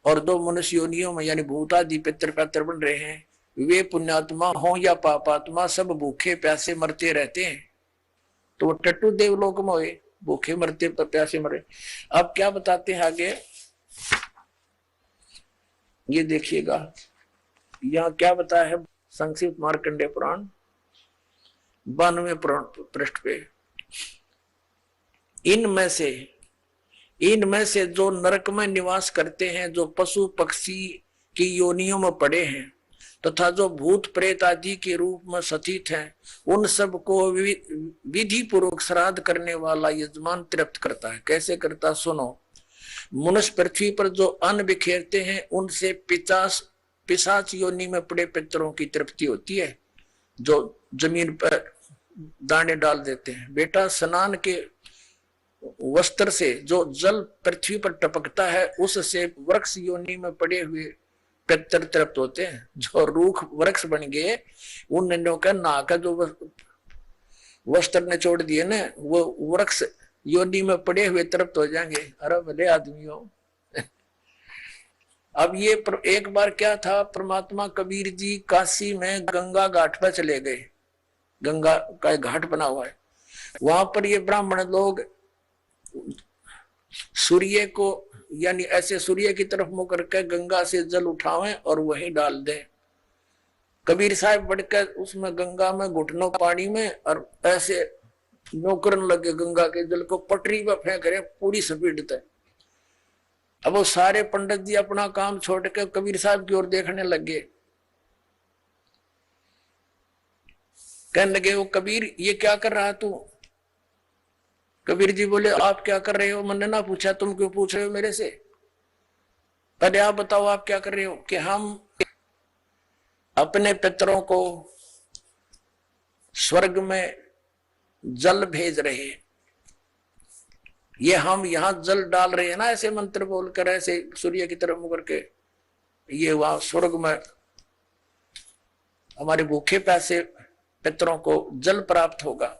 और दो मनुष्य योनियों में यानी भूतादि पितर पैतर बन रहे हैं, वे पुण्यात्मा हो या पापात्मा सब भूखे प्यासे मरते रहते हैं। तो वो टट्टू देवलोक में हुए, भूखे मरते प्यासे मरे। अब क्या बताते हैं आगे, ये देखिएगा यहाँ क्या बताया है संक्षिप्त मार्कंडे पुराण 92 पृष्ठ पे। इनमें से जो नरक में निवास करते हैं, जो पशु पक्षी की योनियों में पड़े हैं तथा जो भूत प्रेत आदि के रूप में स्थित हैं, उन सब को विधि पूर्वक श्राद्ध करने वाला यजमान तृप्त करता है। कैसे करता सुनो। मनुष्य पृथ्वी पर जो अन्न बिखेरते हैं उनसे पिशाच योनि में पड़े पितरों की तृप्ति होती है, जो जमीन पर दाने डाल देते हैं। बेटा स्नान के वस्त्र से जो जल पृथ्वी पर टपकता है उससे वृक्ष योनि में पड़े हुए पितर तृप्त होते हैं। जो रूख वृक्ष बन गए उन नन्यों का ना का जो वस्त्र ने छोड़ दिए ना, वो वृक्ष योनि में पड़े हुए तृप्त हो जाएंगे। अरे भले आदमियों। अब ये एक बार क्या था, परमात्मा कबीर जी काशी में गंगा घाट पर चले गए। गंगा का घाट बना हुआ है, वहां पर ये ब्राह्मण लोग सूर्य को यानी ऐसे सूर्य की तरफ मुंह करके गंगा से जल उठावें और वहीं डाल दें। कबीर साहब बढ़कर उसमें गंगा में घुटनों पानी में और ऐसे नौकरन लगे गंगा के जल को, पटरी पर फेंक रहे पूरी स्पीड तक। अब वो सारे पंडित जी अपना काम छोड़ के कबीर साहब की ओर देखने लगे। कहने लगे वो कबीर ये क्या कर रहा तू। कबीर जी बोले आप क्या कर रहे हो। मैंने ना पूछा, तुम क्यों पूछ रहे हो मेरे से। पहले आप बताओ आप क्या कर रहे हो। कि हम अपने पितरों को स्वर्ग में जल भेज रहे हैं। ये हम यहां जल डाल रहे हैं ना, ऐसे मंत्र बोलकर ऐसे सूर्य की तरफ मुकर के, ये वहां स्वर्ग में हमारे भूखे प्यासे पितरों को जल प्राप्त होगा।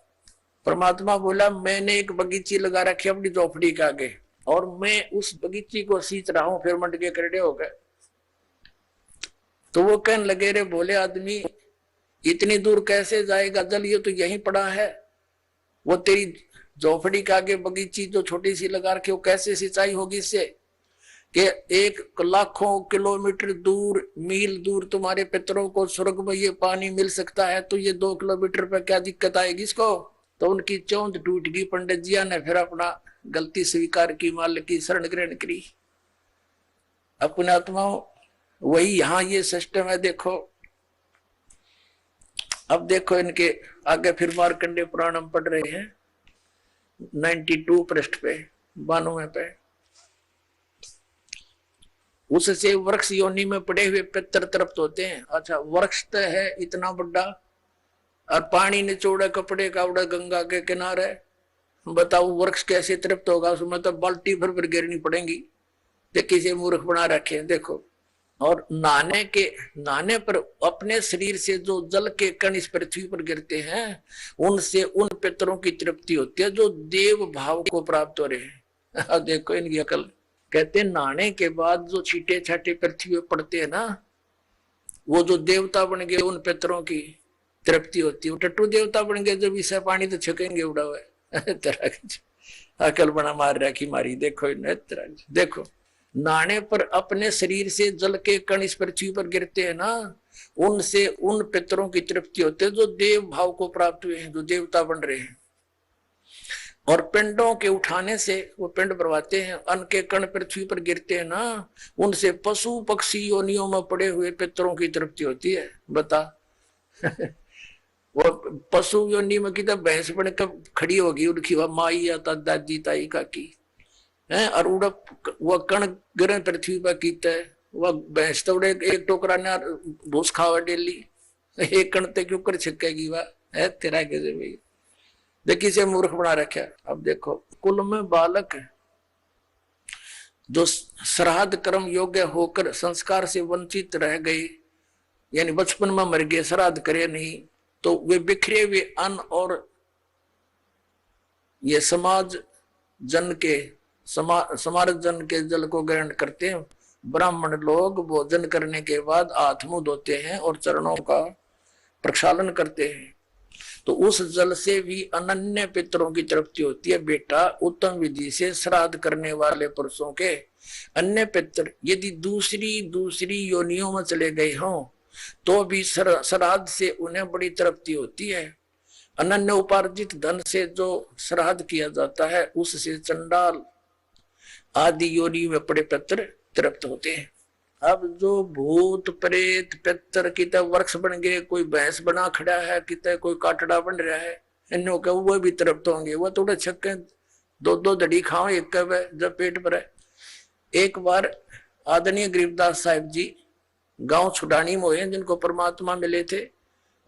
परमात्मा बोला मैंने एक बगीची लगा रखी अपनी झोपड़ी के आगे और मैं उस बगीची को सींच रहा हूं। फिर मंडके खड़े हो गए। तो वो कहने लगे रे भोले आदमी इतनी दूर कैसे जाएगा जल, ये तो यहीं पड़ा है। वो तेरी झोपड़ी के आगे बगीची जो छोटी सी लगा रखी, वो कैसे सिंचाई होगी इससे। कि 1 लाखों किलोमीटर दूर, मील दूर तुम्हारे पितरों को स्वर्ग में ये पानी मिल सकता है, तो ये 2 किलोमीटर पर क्या दिक्कत आएगी इसको। तो उनकी चौंध टूट गई। पंडित जिया ने फिर अपना गलती स्वीकार की, मालिक की शरण ग्रहण करी। अपने आत्माओं वही यहां ये सिस्टम है। देखो अब देखो इनके आगे फिर मार्कंडे पुराण हम पढ़ रहे हैं 92 पृष्ठ पे 92 पे। उससे वृक्ष योनि में पड़े हुए पितर तृप्त होते हैं। अच्छा, वृक्ष तो है इतना बड़ा और पानी निचोड़े कपड़े का उड़ा गंगा के किनारे, बताओ वृक्ष कैसे तृप्त होगा? उसमें तो बाल्टी भर भर गिरनी पड़ेगी। देखिए से मूर्ख बना रखे देखो। और नहाने पर अपने शरीर से जो जल के कण इस पृथ्वी पर गिरते हैं, उनसे उन पितरों की तृप्ति होती है जो देव भाव को प्राप्त हो रहे हैं। देखो इनकी अकल। कहते हैं नहाने के बाद जो छींटे छाटे पृथ्वी पर पड़ते हैं ना, वो जो देवता बन गए उन पितरों की तृप्ति होती है। वो टट्टू देवता बन गए जब इसे पानी तो छकेंगे उड़ा हुआ। तरह अकल बना मार रखी मारी। देखो देखो, नहाने पर अपने शरीर से जल के कण इस पृथ्वी पर गिरते हैं ना, उनसे उन पितरों की तृप्ति होती है जो देव भाव को प्राप्त हुए हैं, जो देवता बन रहे हैं। और पिंडों के उठाने से वो पिंड भरवाते हैं, अन्न के कण पृथ्वी पर गिरते हैं ना, उनसे पशु पक्षी योनियों में पड़े हुए पितरों की तृप्ति होती है। बता वो पशु योनि में की भैंस बन कब खड़ी होगी, उनकी वह माई या दादी ताई काकी है, और उड़प वह कण गिरे पृथ्वी पर कीता है। वह भैंस तो उड़े एक टोकरा ने भूस खावा डेली, एक कण ते क्यों कर छिकेगी वह है तेरा कैसे भाई। देखिए से मूर्ख बना रखा। अब देखो, कुल में बालक जो श्राद्ध कर्म योग्य होकर संस्कार से वंचित रह गए, यानी बचपन में मर गए, श्राद्ध करे नहीं, तो वे बिखरे हुए अन्न और ये समाज जन के जल को ग्रहण करते हैं। ब्राह्मण लोग भोजन करने के बाद हाथ मुंह धोते हैं और चरणों का प्रक्षालन करते हैं, तो उस जल से भी अनन्य पितरों की तृप्ति होती है। बेटा, उत्तम विधि से श्राद्ध करने वाले पुरुषों के अन्य पितर यदि दूसरी योनियों में चले गए हों, तो भी श्राद्ध से उन्हें बड़ी तृप्ति होती है। अनन्य उपार्जित धन से जो श्राद्ध किया जाता है, उससे चंडाल आदि योनि में पड़े पितर तृप्त होते हैं। अब जो भूत प्रेत पितर की तरह वृक्ष बन गए, कोई भैंस बना खड़ा है, कितने कोई काटड़ा बन रहा है, इन्हों के वो भी तृप्त होंगे। वो थोड़े छक्के दो दड़ी खाओ एक कब जब पेट भरे। एक बार आदरणीय गरीबदास साहिब जी गांव छुड़ानी में हुए, जिनको परमात्मा मिले थे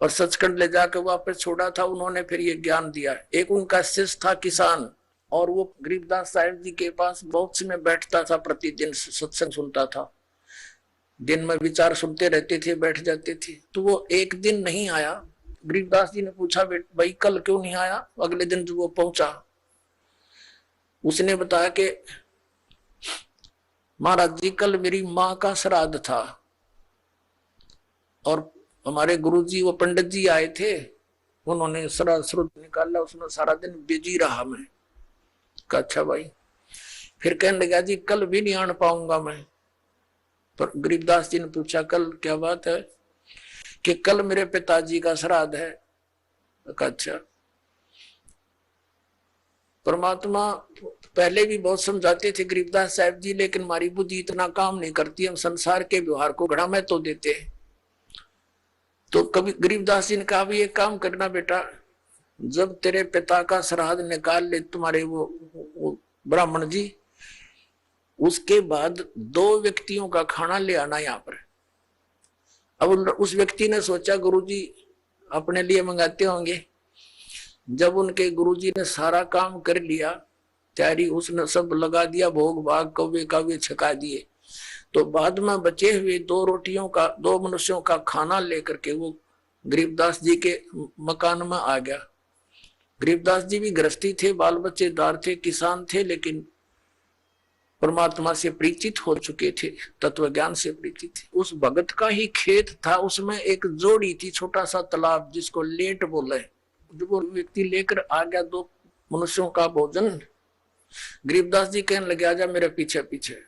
और सचखंड ले जाकर वापस छोड़ा था, उन्होंने फिर ये ज्ञान दिया। एक उनका शिष्य था किसान, और वो गरीबदास साहिब जी के पास बहुत समय बैठता था, प्रतिदिन सत्संग सुनता था, दिन में विचार सुनते रहते थे, बैठ जाते थे। तो वो एक दिन नहीं आया। गरीबदास जी ने पूछा, भाई कल क्यों नहीं आया? अगले दिन जब वो पहुंचा, उसने बताया कि महाराज जी कल मेरी माँ का श्राद्ध था और हमारे गुरुजी वो पंडित जी आए थे, उन्होंने श्राद्ध निकाला, उसमें सारा दिन बिजी रहा मैं। अच्छा भाई। फिर कहने लगा, जी कल भी नहीं आन पाऊंगा मैं। पर गरीबदास जी ने पूछा, कल क्या बात है? कि कल मेरे पिताजी का श्राद्ध है। अच्छा। परमात्मा पहले भी बहुत समझाते थे गरीबदास साहब जी, लेकिन हमारी बुद्धि इतना काम नहीं करती, हम संसार के व्यवहार को घड़ा में तो देते हैं। तो कभी गरीबदास जी ने कहा, भी एक काम करना बेटा, जब तेरे पिता का श्राद्ध निकाल ले तुम्हारे वो ब्राह्मण जी, उसके बाद 2 व्यक्तियों का खाना ले आना यहाँ पर। अब उस व्यक्ति ने सोचा गुरुजी अपने लिए मंगाते होंगे। जब उनके गुरुजी ने सारा काम कर लिया, तैयारी उसने सब लगा दिया, भोग भाग कौवे कावे छका दिए, तो बाद में बचे हुए 2 रोटियों का 2 मनुष्यों का खाना लेकर के वो गरीबदास जी के मकान में आ गया। गरीबदास जी भी गृहस्थी थे, बाल बच्चेदार थे, किसान थे, लेकिन परमात्मा से परिचित हो चुके थे, तत्व ज्ञान से परिचित थे। उस भगत का ही खेत था, उसमें एक जोड़ी थी, छोटा सा तालाब जिसको लेट बोले। जब वो व्यक्ति लेकर आ गया 2 मनुष्यों का भोजन, गरीबदास जी कहने लगे, आजा मेरे पीछे पीछे।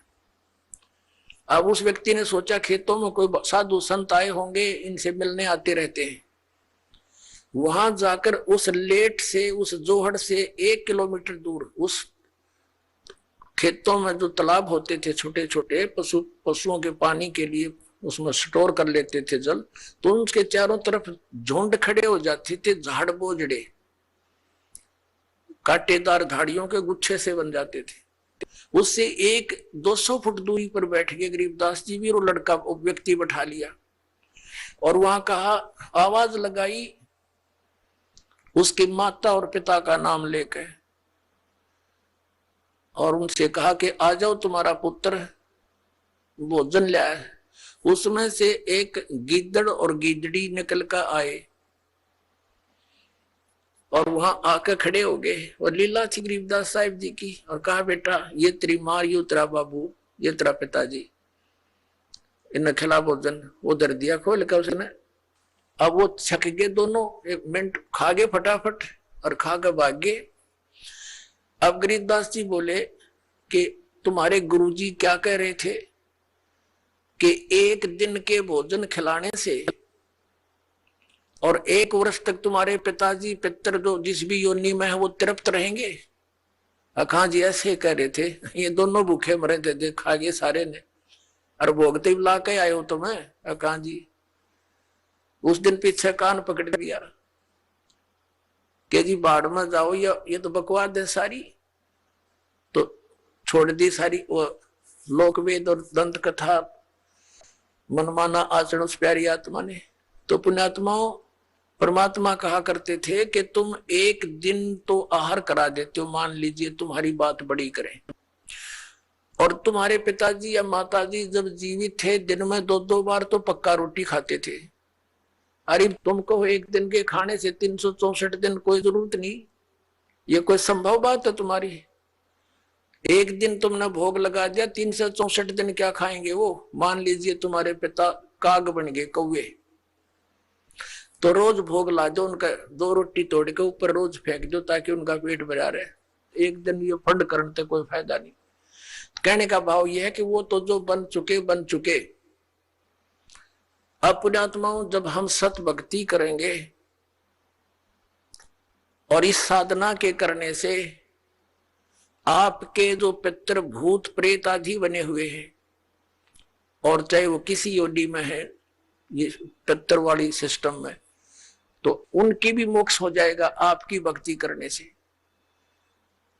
अब उस व्यक्ति ने सोचा खेतों में कोई साधु संत आए होंगे, इनसे मिलने आते रहते हैं। वहां जाकर उस लेट से, उस जोहड़ से 1 किलोमीटर दूर उस खेतों में जो तालाब होते थे छोटे छोटे, पशुओं के पानी के लिए उसमें स्टोर कर लेते थे जल, तो उसके चारों तरफ झुंड खड़े हो जाते थे, झाड़ बोझड़े कांटेदार झाड़ियों के गुच्छे से बन जाते थे। उससे एक 200 फुट दूरी पर बैठ के गरीबदास जी भी और लड़का व्यक्ति बैठा लिया और वहां कहा, आवाज लगाई उसकी माता और पिता का नाम लेकर और उनसे कहा कि आ जाओ, तुम्हारा पुत्र भोजन लाया है। उसमें से एक गिद्दड़ और गिद्दड़ी निकल कर आए और वहां आकर खड़े हो गए और लीला थी गरीबदास साहिब जी की और कहा, बेटा ये तेरी माँ, ये तेरा बाबू, ये तेरा पिताजी, इन्हें खिला भोजन। वो दर दिया खोल कर उसने। अब वो छक गए दोनों, 1 मिनट खा गए फटाफट और खा कर भाग गए। अब गरीबदास जी बोले कि तुम्हारे गुरुजी क्या कह रहे थे कि 1 दिन के भोजन खिलाने से और 1 वर्ष तक तुम्हारे पिताजी पितर जो जिस भी योनि में है वो तृप्त रहेंगे। अखा जी ऐसे कह रहे थे, ये दोनों भूखे मरे थे, खा गए सारे ने और भोगते ला के आए हो तुम्हें। अखा जी उस दिन पीछे कान पकड़ दिया कि जी बाढ़ में जाओ, ये तो बकवास है सारी। तो छोड़ दी सारी वो लोकवेद और दंत कथा, मनमाना आचरण उस प्यारी आत्मा ने। तो पुण्यात्माओं, परमात्मा कहा करते थे कि तुम 1 दिन तो आहार करा देते हो, मान लीजिए तुम्हारी बात बड़ी करें, और तुम्हारे पिताजी या माताजी जब जीवित थे दिन में 2-2 बार तो पक्का रोटी खाते थे। अरे तुमको 1 दिन के खाने से 364 दिन कोई जरूरत नहीं, ये कोई संभव बात है तुम्हारी? 1 दिन तुमने भोग लगा दिया, 364 दिन क्या खाएंगे वो? मान लीजिए तुम्हारे पिता काग बन गए, कौवे, तो रोज भोग ला दो उनका, 2 रोटी तोड़ के ऊपर रोज फेंक दो ताकि उनका पेट भरा रहे। 1 दिन ये फंड करने से कोई फायदा नहीं। कहने का भाव यह है कि वो तो जो बन चुके। अब पुण्यात्माओं, जब हम सत भक्ति करेंगे और इस साधना के करने से आपके जो पितृ भूत प्रेत आदि बने हुए हैं, और चाहे वो किसी योनि में है ये पितृ वाली सिस्टम में, तो उनकी भी मोक्ष हो जाएगा आपकी भक्ति करने से।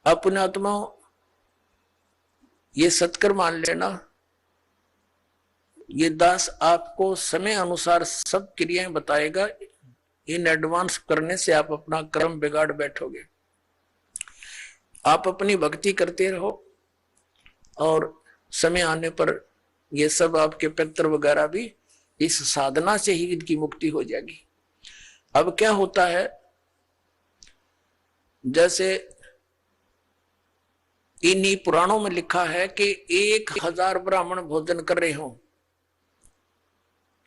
अब पुण्यात्माओं, ये सत्कर मान लेना, ये दास आपको समय अनुसार सब क्रियाएं बताएगा। इन एडवांस करने से आप अपना कर्म बिगाड़ बैठोगे। आप अपनी भक्ति करते रहो और समय आने पर ये सब आपके पितर वगैरह भी इस साधना से ही इनकी मुक्ति हो जाएगी। अब क्या होता है, जैसे इन्हीं पुराणों में लिखा है कि 1000 ब्राह्मण भोजन कर रहे हो।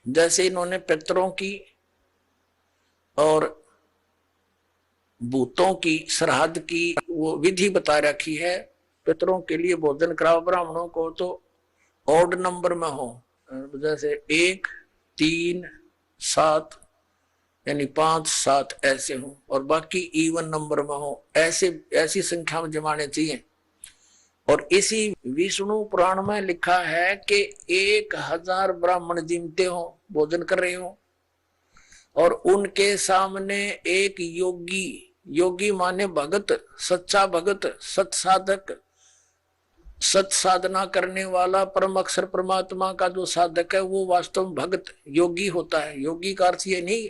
जैसे इन्होंने पितरों की और भूतों की श्राद्ध की वो विधि बता रखी है। पितरों के लिए भोजन कराओ, ब्राह्मणों को तो ऑड नंबर में हो, जैसे 1, 3, 7 यानी 5, 7 ऐसे हो, और बाकी इवन नंबर में हो, ऐसी संख्या में जमाने चाहिए। और इसी विष्णु पुराण में लिखा है कि 1000 ब्राह्मण जिमते हो, भोजन कर रहे हो, और उनके सामने एक योगी माने भगत, सच्चा भगत, सत्साधक, सत साधना करने वाला परम अक्षर परमात्मा का जो साधक है वो वास्तव में भगत योगी होता है। योगी का अर्थ ये नहीं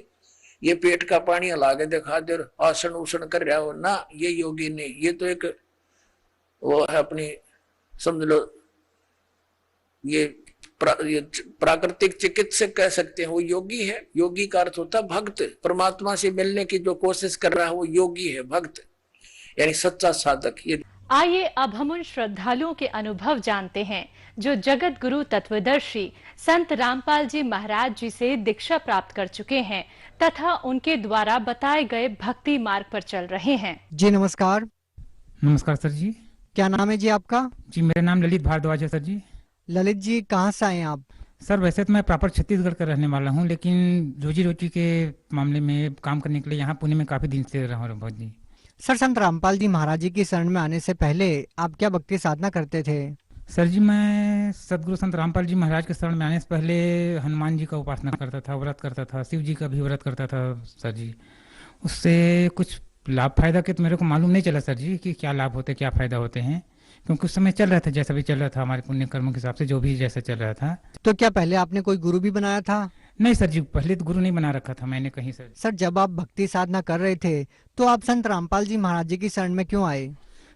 ये पेट का पानी हला के दिखा दे आसन उसन कर रहा हो ना, ये योगी नहीं। ये तो एक वो है अपनी, समझ लो ये प्राकृतिक चिकित्सक कह सकते हैं, वो योगी है। योगी का अर्थ होता है भक्त, परमात्मा से मिलने की जो कोशिश कर रहा है वो योगी है, भक्त यानी सच्चा साधक। ये आइए अब हम उन श्रद्धालुओं के अनुभव जानते हैं जो जगत गुरु तत्वदर्शी संत रामपाल जी महाराज जी से दीक्षा प्राप्त कर चुके हैं तथा उनके द्वारा बताए गए भक्ति मार्ग पर चल रहे हैं। जी नमस्कार। नमस्कार सर जी। क्या नाम है जी आपका? जी मेरा नाम ललित भारद्वाज है सर जी। ललित जी कहाँ से आए आप? सर वैसे तो मैं प्रॉपर छत्तीसगढ़ का रहने वाला हूँ, लेकिन रोजी रोटी के मामले में काम करने के लिए यहाँ पुणे में काफी दिन से रहा हूँ। बहुत जी सर, संत रामपाल जी महाराज जी की शरण में आने से पहले आप क्या भक्ति साधना करते थे? सर जी मैं सदगुरु संत रामपाल जी महाराज के शरण में आने से पहले हनुमान जी का उपासना करता था, व्रत करता था, शिव जी का भी व्रत करता था सर जी। उससे कुछ लाभ फायदा के तो मेरे को मालूम नहीं चला सर जी कि क्या लाभ होते क्या फायदा होते हैं, क्योंकि उस समय चल रहा था जैसा भी चल रहा था, हमारे पुण्य कर्मों के हिसाब से जो भी जैसा चल रहा था। तो क्या पहले आपने कोई गुरु भी बनाया था? नहीं सर जी, पहले तो गुरु नहीं बना रखा था मैंने कहीं सर। सर, जब आप भक्ति साधना कर रहे थे तो आप संत रामपाल जी महाराज जी की शरण में क्यों आए?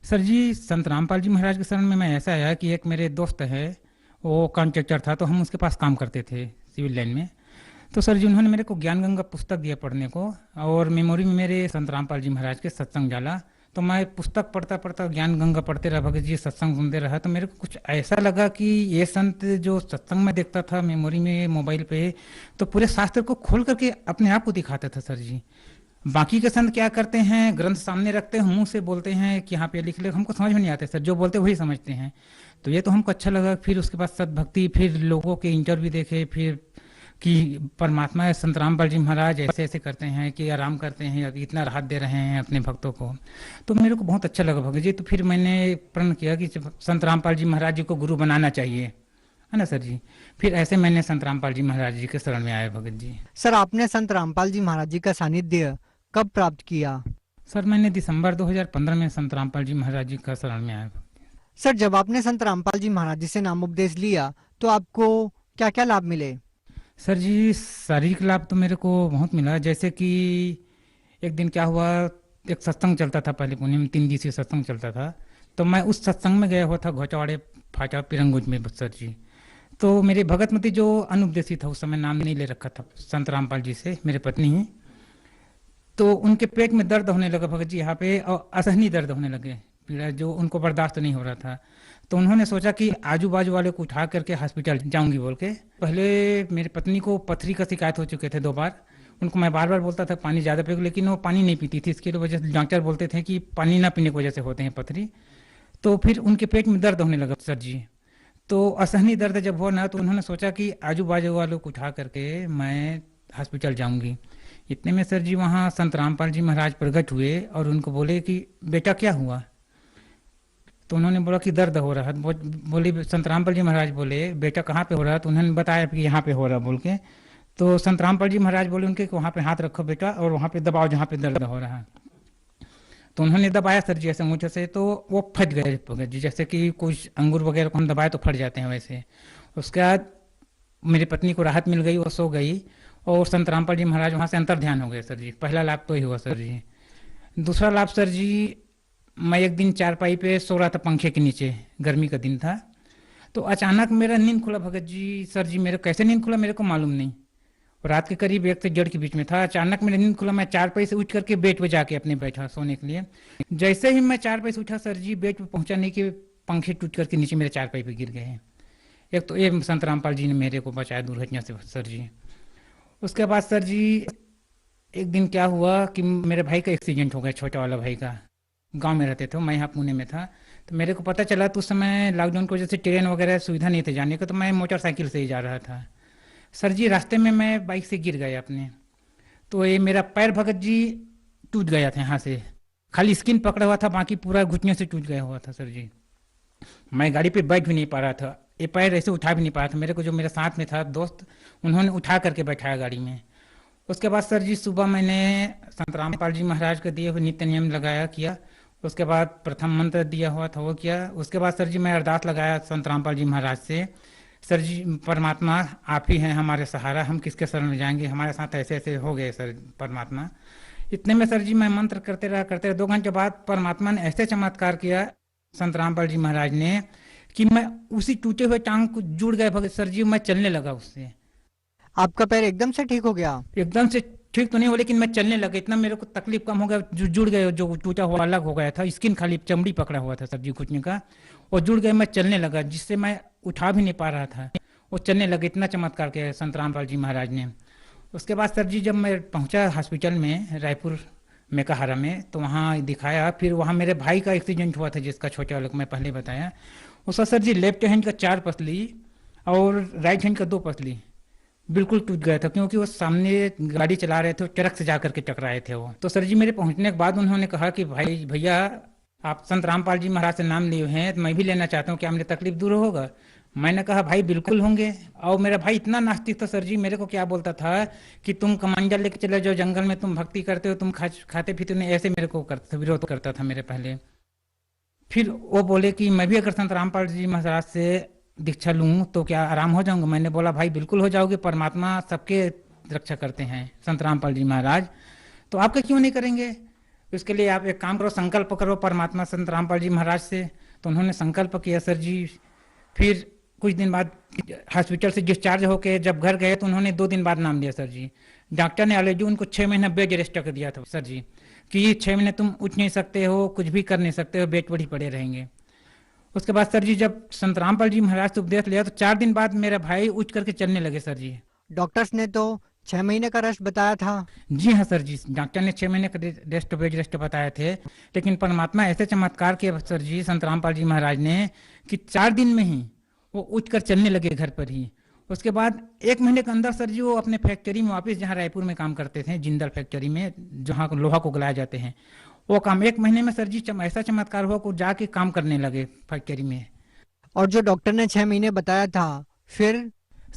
सर जी, संत रामपाल जी महाराज के शरण में मैं ऐसा आया कि एक मेरे दोस्त है, वो कॉन्ट्रेक्टर था, तो हम उसके पास काम करते थे सिविल लाइन में। तो सर जी उन्होंने मेरे को ज्ञान गंगा पुस्तक दिया पढ़ने को, और मेमोरी में मेरे संत रामपाल जी महाराज के सत्संग जाला। तो मैं पुस्तक पढ़ता पढ़ता ज्ञान गंगा पढ़ते रहा, भगत जी सत्संग सुनते रहा। तो मेरे को कुछ ऐसा लगा कि ये संत जो सत्संग में देखता था मेमोरी में मोबाइल पे, तो पूरे शास्त्र को खोल करके अपने आप को दिखाता था सर जी। बाकी के संत क्या करते हैं, ग्रंथ सामने रखते हैं, मुंह से बोलते हैं कि यहाँ पे लिख ले, हमको समझ में नहीं आते सर, जो बोलते वही समझते हैं। तो ये तो हमको अच्छा लगा। फिर उसके बाद सतभक्ति, फिर लोगों के इंटरव्यू देखे, फिर कि परमात्मा है संत रामपाल जी महाराज ऐसे ऐसे करते हैं कि आराम करते हैं, इतना राहत दे रहे हैं अपने भक्तों को। तो मेरे को बहुत अच्छा लगा भगत जी। तो फिर मैंने प्रण किया कि संत रामपाल जी महाराज जी को गुरु बनाना चाहिए, है ना सर जी। फिर ऐसे मैंने संत रामपाल जी महाराज जी के शरण में आया भगत जी। सर, आपने संत रामपाल जी महाराज जी का सानिध्य कब प्राप्त किया? सर मैंने दिसंबर 2015 में संत रामपाल जी महाराज जी का शरण में आया। सर, जब आपने संत रामपाल जी महाराज जी से नामोपदेश लिया तो आपको क्या क्या लाभ मिले? सर जी, शारीरिक लाभ तो मेरे को बहुत मिला। जैसे कि एक दिन क्या हुआ, एक सत्संग चलता था पहले पुणे में, 3 दिवसीय सत्संग चलता था। तो मैं उस सत्संग में गया हुआ था घोचवाड़े फाटा पिरंगुज में सर जी। तो मेरे भगतमती जो अनुपदेशी था, उस समय नाम नहीं ले रखा था संत रामपाल जी से, मेरे पत्नी ही, तो उनके पेट में दर्द होने लगा भगत जी यहाँ पे, और असहनीय दर्द होने लगे, पीड़ा जो उनको बर्दाश्त नहीं हो रहा था। तो उन्होंने सोचा कि आजू बाजू वाले को उठा करके हॉस्पिटल जाऊंगी बोल के। पहले मेरी पत्नी को पथरी का शिकायत हो चुके थे 2 बार। उनको मैं बार बार बोलता था पानी ज़्यादा पियो, लेकिन वो पानी नहीं पीती थी। इसकी वजह से डॉक्टर बोलते थे कि पानी ना पीने की वजह से होते हैं पथरी। तो फिर उनके पेट में दर्द होने लगा सर जी। तो असहनीय दर्द जब हो ना, तो उन्होंने सोचा कि आजू बाजू वालों को उठा करके मैं हॉस्पिटल जाऊंगी। इतने में सर जी वहाँ संत रामपाल जी महाराज प्रकट हुए और उनको बोले कि बेटा क्या हुआ? तो उन्होंने बोला कि दर्द हो रहा है। बोले संत रामपाल जी महाराज बोले बेटा कहाँ पे हो रहा है? तो उन्होंने बताया कि यहाँ पे हो रहा बोल के। तो संत रामपाल जी महाराज बोले उनके कि वहाँ पे हाथ रखो बेटा और वहाँ पे दबाओ जहाँ पे दर्द हो रहा है। तो उन्होंने दबाया सर जी ऐसे अंगूठे से, तो वो फट गए भगत जी, जैसे कि कुछ अंगूर वगैरह को हम दबाए तो फट जाते हैं वैसे। उसके बाद मेरी पत्नी को राहत मिल गई, वो सो गई, और संत रामपाल जी महाराज वहाँ से अंतर ध्यान हो गए सर जी। पहला लाभ तो ही हुआ सर जी। दूसरा लाभ सर जी, मैं एक दिन चारपाई पे सो रहा था पंखे के नीचे, गर्मी का दिन था। तो अचानक मेरा नींद खुला भगत जी। सर जी मेरे कैसे नींद खुला मेरे को मालूम नहीं। रात के करीब 1 से 1:30 के बीच में था। अचानक मेरा नींद खुला, मैं चारपाई से उठ करके बेड पे जाके अपने बैठा सोने के लिए। जैसे ही मैं चारपाई से उठा सर जी, बेड पे पहुंचाने के पंखे टूट करके नीचे मेरे चारपाई पे गिर गए हैं। एक तो ये संत रामपाल जी ने मेरे को बचाया दुर्घटना से सर जी। उसके बाद सर जी एक दिन क्या हुआ कि मेरे भाई का एक्सीडेंट हो गया, छोटा वाला भाई का। गांव में रहते थे, मैं यहाँ पुणे में था। तो मेरे को पता चला, तो उस समय लॉकडाउन की वजह से ट्रेन वगैरह सुविधा नहीं थे जाने का, तो मैं मोटरसाइकिल से ही जा रहा था सर जी। रास्ते में मैं बाइक से गिर गया अपने, तो ये मेरा पैर भगत जी टूट गया था यहाँ से, खाली स्किन पकड़ा हुआ था, बाकी पूरा घुटने से टूट गया हुआ था सर जी। मैं गाड़ी पे बैठ भी नहीं पा रहा था, ये पैर ऐसे उठा भी नहीं पा रहा था। मेरे को जो मेरे साथ में था दोस्त, उन्होंने उठा करके बैठाया गाड़ी में। उसके बाद सर जी सुबह मैंने संत रामपाल जी महाराज के दिए हुए नित्य नियम लगाया किया। उसके बाद प्रथम मंत्र दिया हुआ था वो किया। उसके बाद सर जी मैं अरदास लगाया संत रामपाल जी महाराज से, सर जी परमात्मा आप ही हैं हमारे सहारा, हम किसके शरण में जाएंगे, हमारे साथ ऐसे ऐसे हो गए सर परमात्मा। इतने में सर जी मैं मंत्र करते रहा 2 घंटे बाद परमात्मा ने ऐसे चमत्कार किया संत रामपाल जी महाराज ने कि मैं उसी टूटे हुए टांग को जुड़ गए भगत सर जी, मैं चलने लगा उससे। आपका पैर एकदम से ठीक हो गया? एकदम से ठीक तो नहीं हो, लेकिन मैं चलने लगा, इतना मेरे को तकलीफ कम हो गया, जो जुड़ गए, जो टूटा हुआ अलग हो गया था, स्किन खाली चमड़ी पकड़ा हुआ था सर जी घुटने का, और जुड़ गए, मैं चलने लगा, जिससे मैं उठा भी नहीं पा रहा था, वो चलने लगे। इतना चमत्कार किया संत रामपाल जी महाराज ने। उसके बाद सर जी जब मैं पहुंचा हॉस्पिटल में रायपुर मेकाहारा में, तो वहाँ दिखाया। फिर वहाँ मेरे भाई का एक्सीडेंट हुआ था जिसका, छोटे वाले को मैं पहले बताया। उसका सर जी लेफ्ट हैंड का 4 पसली और राइट हैंड का 2 पसली बिल्कुल टूट गया था, क्योंकि वो सामने गाड़ी चला रहे थे, ट्रक से जाकर के टकराए थे वो। तो सर जी मेरे पहुंचने के बाद उन्होंने कहा कि भाई भैया आप संत रामपाल जी महाराज से नाम लिए हैं, तो मैं भी लेना चाहता हूँ, क्या मेरी तकलीफ दूर होगा? मैंने कहा भाई बिल्कुल होंगे। और मेरा भाई इतना नास्तिक था सर जी, मेरे को क्या बोलता था कि तुम कमांडर लेके चले जाओ जंगल में, तुम भक्ति करते हो, तुम खाते पीते नहीं, ऐसे मेरे को विरोध करता था मेरे पहले। फिर वो बोले कि मैं भी अगर संत रामपाल जी महाराज से दीक्षा लूँ तो क्या आराम हो जाऊंगा। मैंने बोला भाई बिल्कुल हो जाओगे, परमात्मा सबके रक्षा करते हैं संत रामपाल जी महाराज, तो आपका क्यों नहीं करेंगे। इसके लिए आप एक काम करो, संकल्प करो परमात्मा संत रामपाल जी महाराज से। तो उन्होंने संकल्प किया सर जी। फिर कुछ दिन बाद हॉस्पिटल से डिस्चार्ज होके जब घर गए तो उन्होंने 2 दिन बाद नाम लिया सर जी। डॉक्टर ने ऑलरेडी उनको 6 महीना बेड रेस्ट कर दिया था सर जी, कि 6 महीने तुम उठ नहीं सकते हो, कुछ भी कर नहीं सकते हो, बेड पर ही पड़े रहेंगे। उसके बाद सर जी जब संत रामपाल जी महाराज से उपदेश लिया तो 4 दिन बाद मेरा भाई उठ करके चलने लगे सर जी। डॉक्टर्स ने तो 6 महीने का रेस्ट बताया था। जी हाँ सर जी, डॉक्टर ने 6 महीने का रेस्ट बेड रेस्ट बताए थे, लेकिन परमात्मा ऐसे चमत्कार किए सर जी संत रामपाल जी महाराज ने कि 4 दिन में ही वो उठकर चलने लगे घर पर ही। उसके बाद 1 महीने के अंदर सर जी वो अपने फैक्ट्री में वापस, जहाँ रायपुर में काम करते थे जिंदल फैक्ट्री में जहाँ लोहा को गलाए जाते हैं, वो काम 1 महीने में सर जी ऐसा चमत्कार हुआ को जाके काम करने लगे फैक्ट्री में। और जो डॉक्टर ने 6 महीने बताया था फिर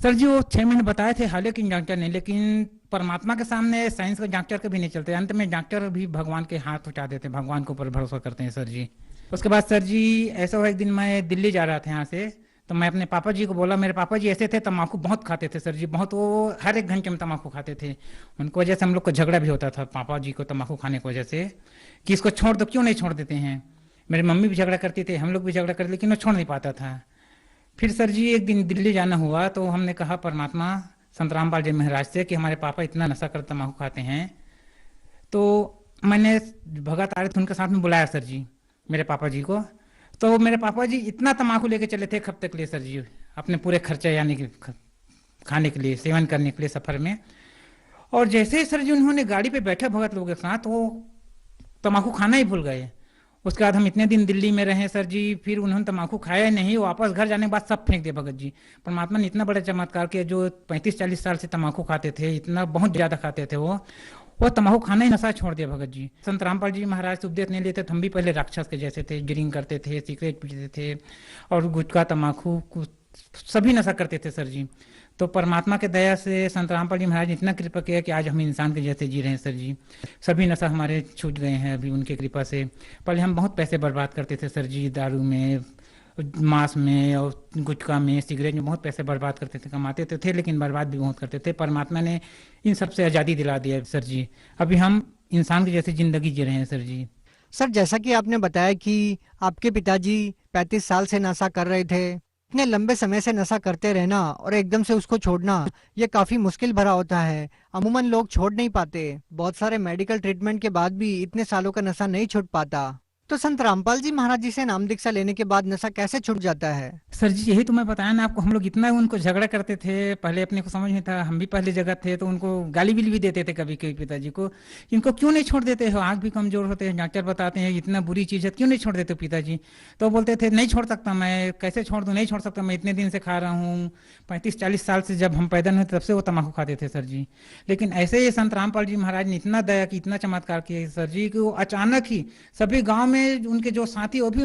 सर जी वो 6 महीने बताए थे हालांकि डॉक्टर ने, लेकिन परमात्मा के सामने साइंस का डॉक्टर के भी नहीं चलते। अंत में डॉक्टर भी भगवान के हाथ उठा देते हैं, भगवान के ऊपर भरोसा करते हैं सर जी। उसके बाद सर जी ऐसा हुआ, एक दिन मैं दिल्ली जा रहा था यहाँ से, तो मैं अपने पापा जी को बोला, मेरे पापा जी ऐसे थे तम्बाकू बहुत खाते थे सर जी, बहुत, वो हर 1 घंटे में तम्बाकू खाते थे। उनकी वजह से हम लोग को झगड़ा भी होता था पापा जी को तम्बाकू खाने की वजह से, कि इसको छोड़ दो, क्यों नहीं छोड़ देते हैं। मेरी मम्मी भी झगड़ा करती थी, हम लोग भी झगड़ा करते, लेकिन वो छोड़ नहीं पाता था। फिर सर जी एक दिन दिल्ली जाना हुआ तो हमने कहा परमात्मा संत रामपाल जी महाराज से कि हमारे पापा इतना नशा कर तम्बाकू खाते हैं। तो मैंने भगत आए थे उनके साथ में बुलाया सर जी मेरे पापा जी को। तो मेरे पापा जी इतना तम्बाकू लेके चले थे 1 हफ्ते के लिए सर जी, अपने पूरे खर्चे यानी कि खाने के लिए, सेवन करने के लिए सफर में। और जैसे ही सर जी उन्होंने गाड़ी पे बैठे भगत लोगों के साथ, वो तम्बाकू खाना ही भूल गए। उसके बाद हम इतने दिन दिल्ली में रहे सर जी, फिर उन्होंने तम्बाकू खाया नहीं, वापस घर जाने के बाद सब फेंक दिया भगत जी। परमात्मा ने इतना बड़ा चमत्कार किया, जो 35-40 साल से तम्बाकू खाते थे, इतना बहुत ज्यादा खाते थे वो तम्बाकू खाना ही नशा छोड़ दिया भगत जी। संत रामपाल जी महाराज से उपदेश नहीं लेते तो हम भी पहले राक्षस के जैसे थे, ड्रिंक करते थे, सिगरेट पीते थे और गुटखा तम्बाकू सभी नशा करते थे सर जी। तो परमात्मा के दया से संत रामपाल जी महाराज ने इतना कृपा किया कि आज हम इंसान के जैसे जी रहे हैं सर जी। सभी नशा हमारे छूट गए हैं अभी उनके कृपा से। पहले हम बहुत पैसे बर्बाद करते थे सर जी, दारू में, मांस में और गुटखा में, सिगरेट में बहुत पैसे बर्बाद करते थे, कमाते तो थे लेकिन बर्बाद भी बहुत करते थे। परमात्मा ने इन सब से आज़ादी दिला दिया सर जी, अभी हम इंसान की जैसे जिंदगी जी रहे हैं सर जी। सर जैसा कि आपने बताया कि आपके पिताजी 35 साल से नशा कर रहे थे, इतने लंबे समय से नशा करते रहना और एकदम से उसको छोड़ना ये काफी मुश्किल भरा होता है। अमूमन लोग छोड़ नहीं पाते, बहुत सारे मेडिकल ट्रीटमेंट के बाद भी इतने सालों का नशा नहीं छूट पाता। तो संत रामपाल जी महाराज जी से नाम दीक्षा लेने के बाद नशा कैसे छूट जाता है? सर जी यही तो मैं बताया ना आपको, हम लोग इतना उनको झगड़ा करते थे, पहले अपने को समझ नहीं था, हम भी पहले जगह थे तो उनको गाली भी देते थे कभी कभी पिताजी को, इनको क्यों नहीं छोड़ देते हो, आँख भी कमजोर होते हैं, डॉक्टर बताते हैं इतना बुरी चीज़ है, क्यों नहीं छोड़ देते पिताजी। तो बोलते थे नहीं छोड़ सकता मैं, कैसे छोड़ दूँ, नहीं छोड़ सकता मैं, इतने दिन से खा रहा हूँ, 35-40 साल से जब हम पैदा हुए तब से वो तम्बाकू खाते थे सर जी। लेकिन ऐसे ही संत रामपाल जी महाराज ने इतना दया की, इतना चमत्कार किया सर जी कि वो अचानक ही सभी गाँव में उनके जो साथी वो भी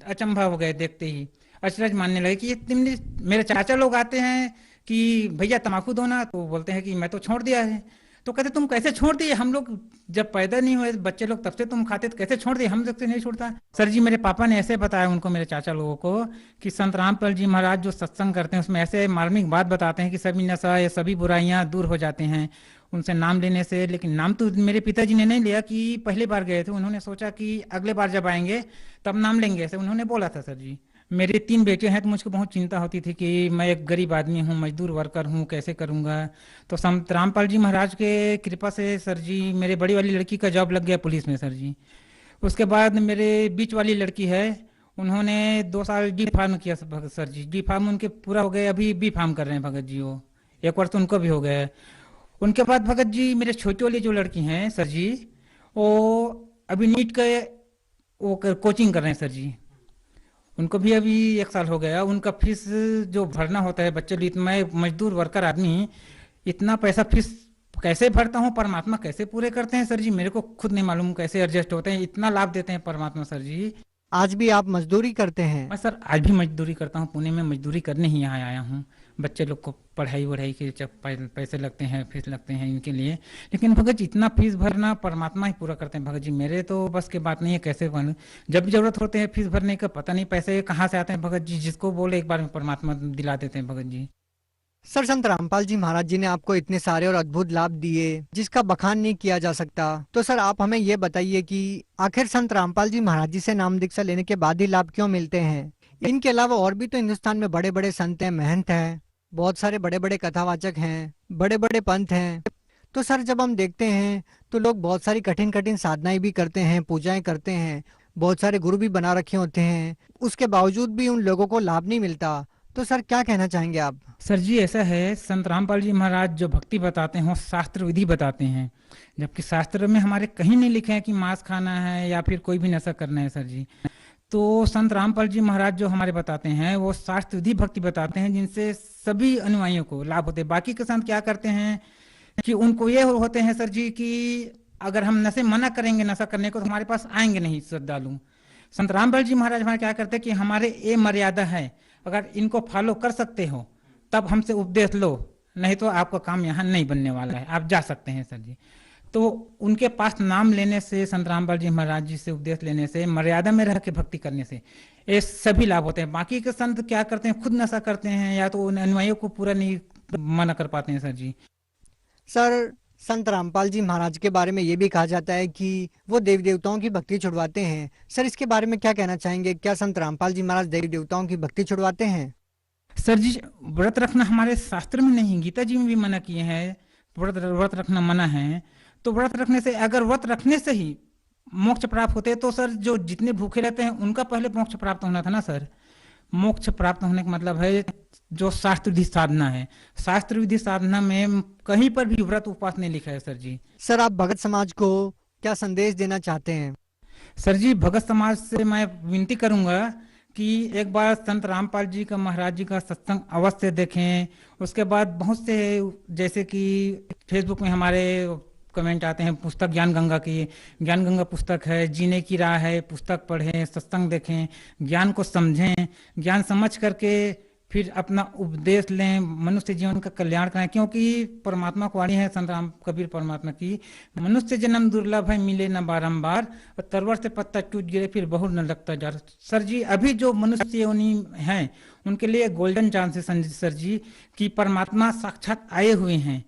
अचंभा हो गए, देखते ही अचरज मानने लगे कि ये तुमने, मेरे चाचा लोग आते हैं कि भैया तम्बाकू दो ना, तो बोलते हैं कि मैं तो छोड़ दिया है। तो कहते तुम कैसे छोड़ दिए, हम लोग जब पैदा नहीं हुए बच्चे लोग तब से तुम खाते, तो कैसे छोड़ दिए, हम लोग से नहीं छोड़ता। सर जी मेरे पापा ने ऐसे बताया उनको, मेरे चाचा लोगों को, कि संत रामपाल जी महाराज जो सत्संग करते हैं उसमें ऐसे मार्मिक बात बताते हैं कि सभी नशा या सभी बुराइयां दूर हो जाते हैं उनसे नाम लेने से। लेकिन नाम तो मेरे पिताजी ने नहीं लिया, कि पहली बार गए थे, उन्होंने सोचा कि अगले बार जब आएंगे तब नाम लेंगे, ऐसे उन्होंने बोला था सर जी। मेरे 3 बेटे हैं तो मुझको बहुत चिंता होती थी कि मैं एक गरीब आदमी हूँ, मजदूर वर्कर हूँ, कैसे करूँगा। तो संत रामपाल जी महाराज के कृपा से सर जी मेरे बड़ी वाली लड़की का जॉब लग गया पुलिस में सर जी। उसके बाद मेरे बीच वाली लड़की है, उन्होंने 2 साल डी फार्म किया भगत सर जी, डी फार्म उनके पूरा हो गए, अभी बी फार्म कर रहे हैं भगत जी, वो 1 वर्ष उनको भी हो गया। उनके बाद भगत जी मेरे छोटी वाली जो लड़की हैं सर जी, वो अभी नीट के वो कोचिंग कर रहे हैं सर जी, उनको भी अभी 1 साल हो गया। उनका फीस जो भरना होता है बच्चे लिए, मैं मजदूर वर्कर आदमी इतना पैसा फीस कैसे भरता हूँ, परमात्मा कैसे पूरे करते हैं सर जी, मेरे को खुद नहीं मालूम कैसे एडजस्ट होते हैं, इतना लाभ देते हैं परमात्मा सर जी। आज भी आप मजदूरी करते हैं? मैं सर आज भी मजदूरी करता हूँ, पुणे में मजदूरी करने ही यहाँ आया हूँ। बच्चे लोग को पढ़ाई वढ़ाई के जब पैसे लगते हैं, फीस लगते हैं इनके लिए। लेकिन भगत जी इतना फीस भरना परमात्मा ही पूरा करते हैं भगत जी, मेरे तो बस की बात नहीं है, कैसे भरूं। जब भी जरूरत होते हैं फीस भरने का, पता नहीं पैसे कहाँ से आते हैं भगत जी, जिसको बोले एक बार में परमात्मा दिला देते हैं भगत जी। सर, संत रामपाल जी महाराज जी ने आपको इतने सारे और अद्भुत लाभ दिए जिसका बखान नहीं किया जा सकता। तो सर आप हमें ये बताइए कि आखिर संत रामपाल जी महाराज जी से नाम दीक्षा लेने के बाद ही लाभ क्यों मिलते हैं? इनके अलावा और भी तो हिंदुस्तान में बड़े बड़े संत हैं, महंत हैं, बहुत सारे बड़े बड़े कथावाचक हैं, बड़े बड़े पंथ हैं। तो सर जब हम देखते हैं तो लोग बहुत सारी कठिन कठिन साधनाएं भी करते हैं, पूजाएं करते हैं, बहुत सारे गुरु भी बना रखे होते हैं, उसके बावजूद भी उन लोगों को लाभ नहीं मिलता। तो सर क्या कहना चाहेंगे आप? सर जी ऐसा है, संत रामपाल जी महाराज जो भक्ति बताते हैं वो शास्त्र विधि बताते हैं, जबकि शास्त्र में हमारे कहीं नहीं लिखे है कि मांस खाना है या फिर कोई भी नशा करना है सर जी। तो संत रामपाल जी महाराज जो हमारे बताते हैं वो शास्त्र विधि भक्ति बताते हैं, जिनसे सभी अनुयायियों को लाभ होते हैं। बाकी के संत क्या करते हैं कि उनको ये होते हैं सर जी कि अगर हम नशे मना करेंगे नशा करने को तो हमारे पास आएंगे नहीं श्रद्धालु। संत रामपाल जी महाराज हमारे क्या करते हैं कि हमारे ये मर्यादा है, अगर इनको फॉलो कर सकते हो तब हमसे उपदेश लो, नहीं तो आपका काम यहाँ नहीं बनने वाला है, आप जा सकते हैं सर जी। तो उनके पास नाम लेने से, संत रामपाल जी महाराज जी से उपदेश लेने से, मर्यादा में रह के भक्ति करने से ये सभी लाभ होते हैं। बाकी के संत क्या करते हैं, खुद नशा करते हैं या तो उन अनुयायियों को पूरा नहीं मना कर पाते हैं सर जी। सर संत रामपाल जी महाराज के बारे में ये भी कहा जाता है कि वो देवी देवताओं की भक्ति छुड़वाते हैं। सर इसके बारे में क्या कहना चाहेंगे? क्या संत रामपाल जी महाराज देवी देवताओं की भक्ति छुड़वाते हैं? सर जी व्रत रखना हमारे शास्त्र में नहीं, गीता जी में भी मना किए हैं, व्रत रखना मना है। तो व्रत रखने से, अगर व्रत रखने से ही मोक्ष प्राप्त होते तो सर जो जितने भूखे रहते हैं उनका पहले मोक्ष प्राप्त होना था ना सर। मोक्ष प्राप्त होने का मतलब है जो शास्त्र विधि साधना है, शास्त्र विधि साधना में कहीं पर भी व्रत उपवास नहीं लिखा है सर जी। सर आप भगत समाज को क्या संदेश देना चाहते हैं? सर जी भगत समाज से मैं विनती करूंगा कि एक बार संत रामपाल जी का, महाराज जी का सत्संग अवश्य देखें। उसके बाद बहुत से, जैसे कि फेसबुक में हमारे कमेंट आते हैं, पुस्तक ज्ञान गंगा की, ज्ञान गंगा पुस्तक है, जीने की राह है, पुस्तक पढ़ें, सत्संग देखें, ज्ञान को समझें, ज्ञान समझ करके फिर अपना उपदेश लें, मनुष्य जीवन का कल्याण करें। क्योंकि परमात्मा को वाणी है संत राम कबीर परमात्मा की, मनुष्य जन्म दुर्लभ है मिले न बारंबार, और तरवर से पत्ता टूट गिरे फिर बहु न लगता जार। सर जी अभी जो मनुष्य योनि हैं उनके लिए गोल्डन चांस है सर जी, कि परमात्मा साक्षात आए हुए हैं,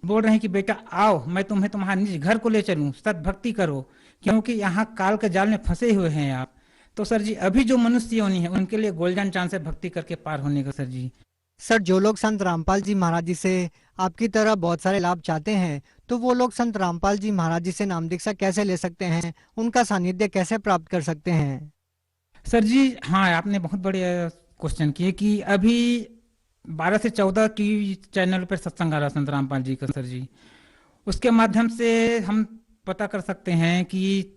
बोल रहे हैं कि बेटा आओ मैं तुम्हें तुम्हारे निज घर को ले चलूं, सत भक्ति करो, क्योंकि यहाँ काल के जाल में फंसे हुए हैं आप। तो सर जी अभी जो मनुष्य योनि है उनके लिए गोल्डन चांस है भक्ति करके पार होने का सर जी। सर जो लोग संत रामपाल जी महाराज जी से आपकी तरह बहुत सारे लाभ चाहते हैं तो वो लोग संत रामपाल जी महाराज जी से नाम दीक्षा कैसे ले सकते हैं, उनका सानिध्य कैसे प्राप्त कर सकते हैं? सर जी हाँ, आपने बहुत बढ़िया क्वेश्चन किए कि अभी 12 से 14 की चैनल पर सत्संग आ रहा संत रामपाल जी का सर जी, उसके माध्यम से हम पता कर सकते हैं कि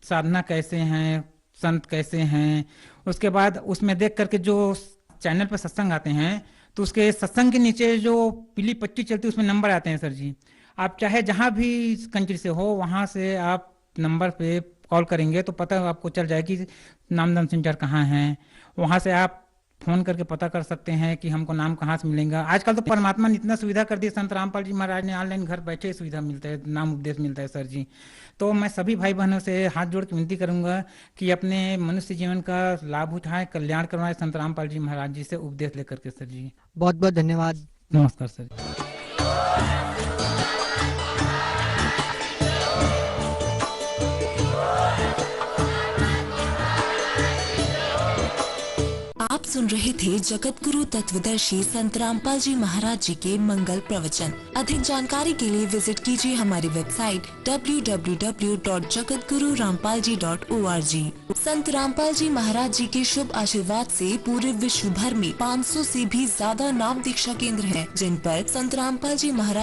साधना कैसे हैं, संत कैसे हैं। उसके बाद उसमें देख करके जो चैनल पर सत्संग आते हैं तो उसके सत्संग के नीचे जो पीली पट्टी चलती है उसमें नंबर आते हैं सर जी। आप चाहे जहां भी कंट्री से हो वहां से आप नंबर पे कॉल करेंगे तो पता आपको चल जाएगी नामदान सेंटर कहाँ है, वहां से आप फोन करके पता कर सकते हैं कि हमको नाम कहाँ से मिलेगा। आजकल तो परमात्मा ने इतना सुविधा कर दी, संत रामपाल जी महाराज ने ऑनलाइन घर बैठे सुविधा मिलता है, नाम उपदेश मिलता है सर जी। तो मैं सभी भाई बहनों से हाथ जोड़ के विनती करूंगा कि अपने मनुष्य जीवन का लाभ उठाएं, कल्याण करवाएं संत रामपाल जी महाराज जी से उपदेश लेकर के सर जी। बहुत बहुत धन्यवाद। नमस्कार सर। आप सुन रहे थे जगत गुरु तत्वदर्शी संत रामपाल जी महाराज जी के मंगल प्रवचन। अधिक जानकारी के लिए विजिट कीजिए हमारी वेबसाइट www.jagatgururampalji.org। संत रामपाल जी महाराज जी के शुभ आशीर्वाद से पूरे विश्व भर में 500 से भी ज्यादा नाम दीक्षा केंद्र हैं, जिन पर संत रामपाल जी महाराज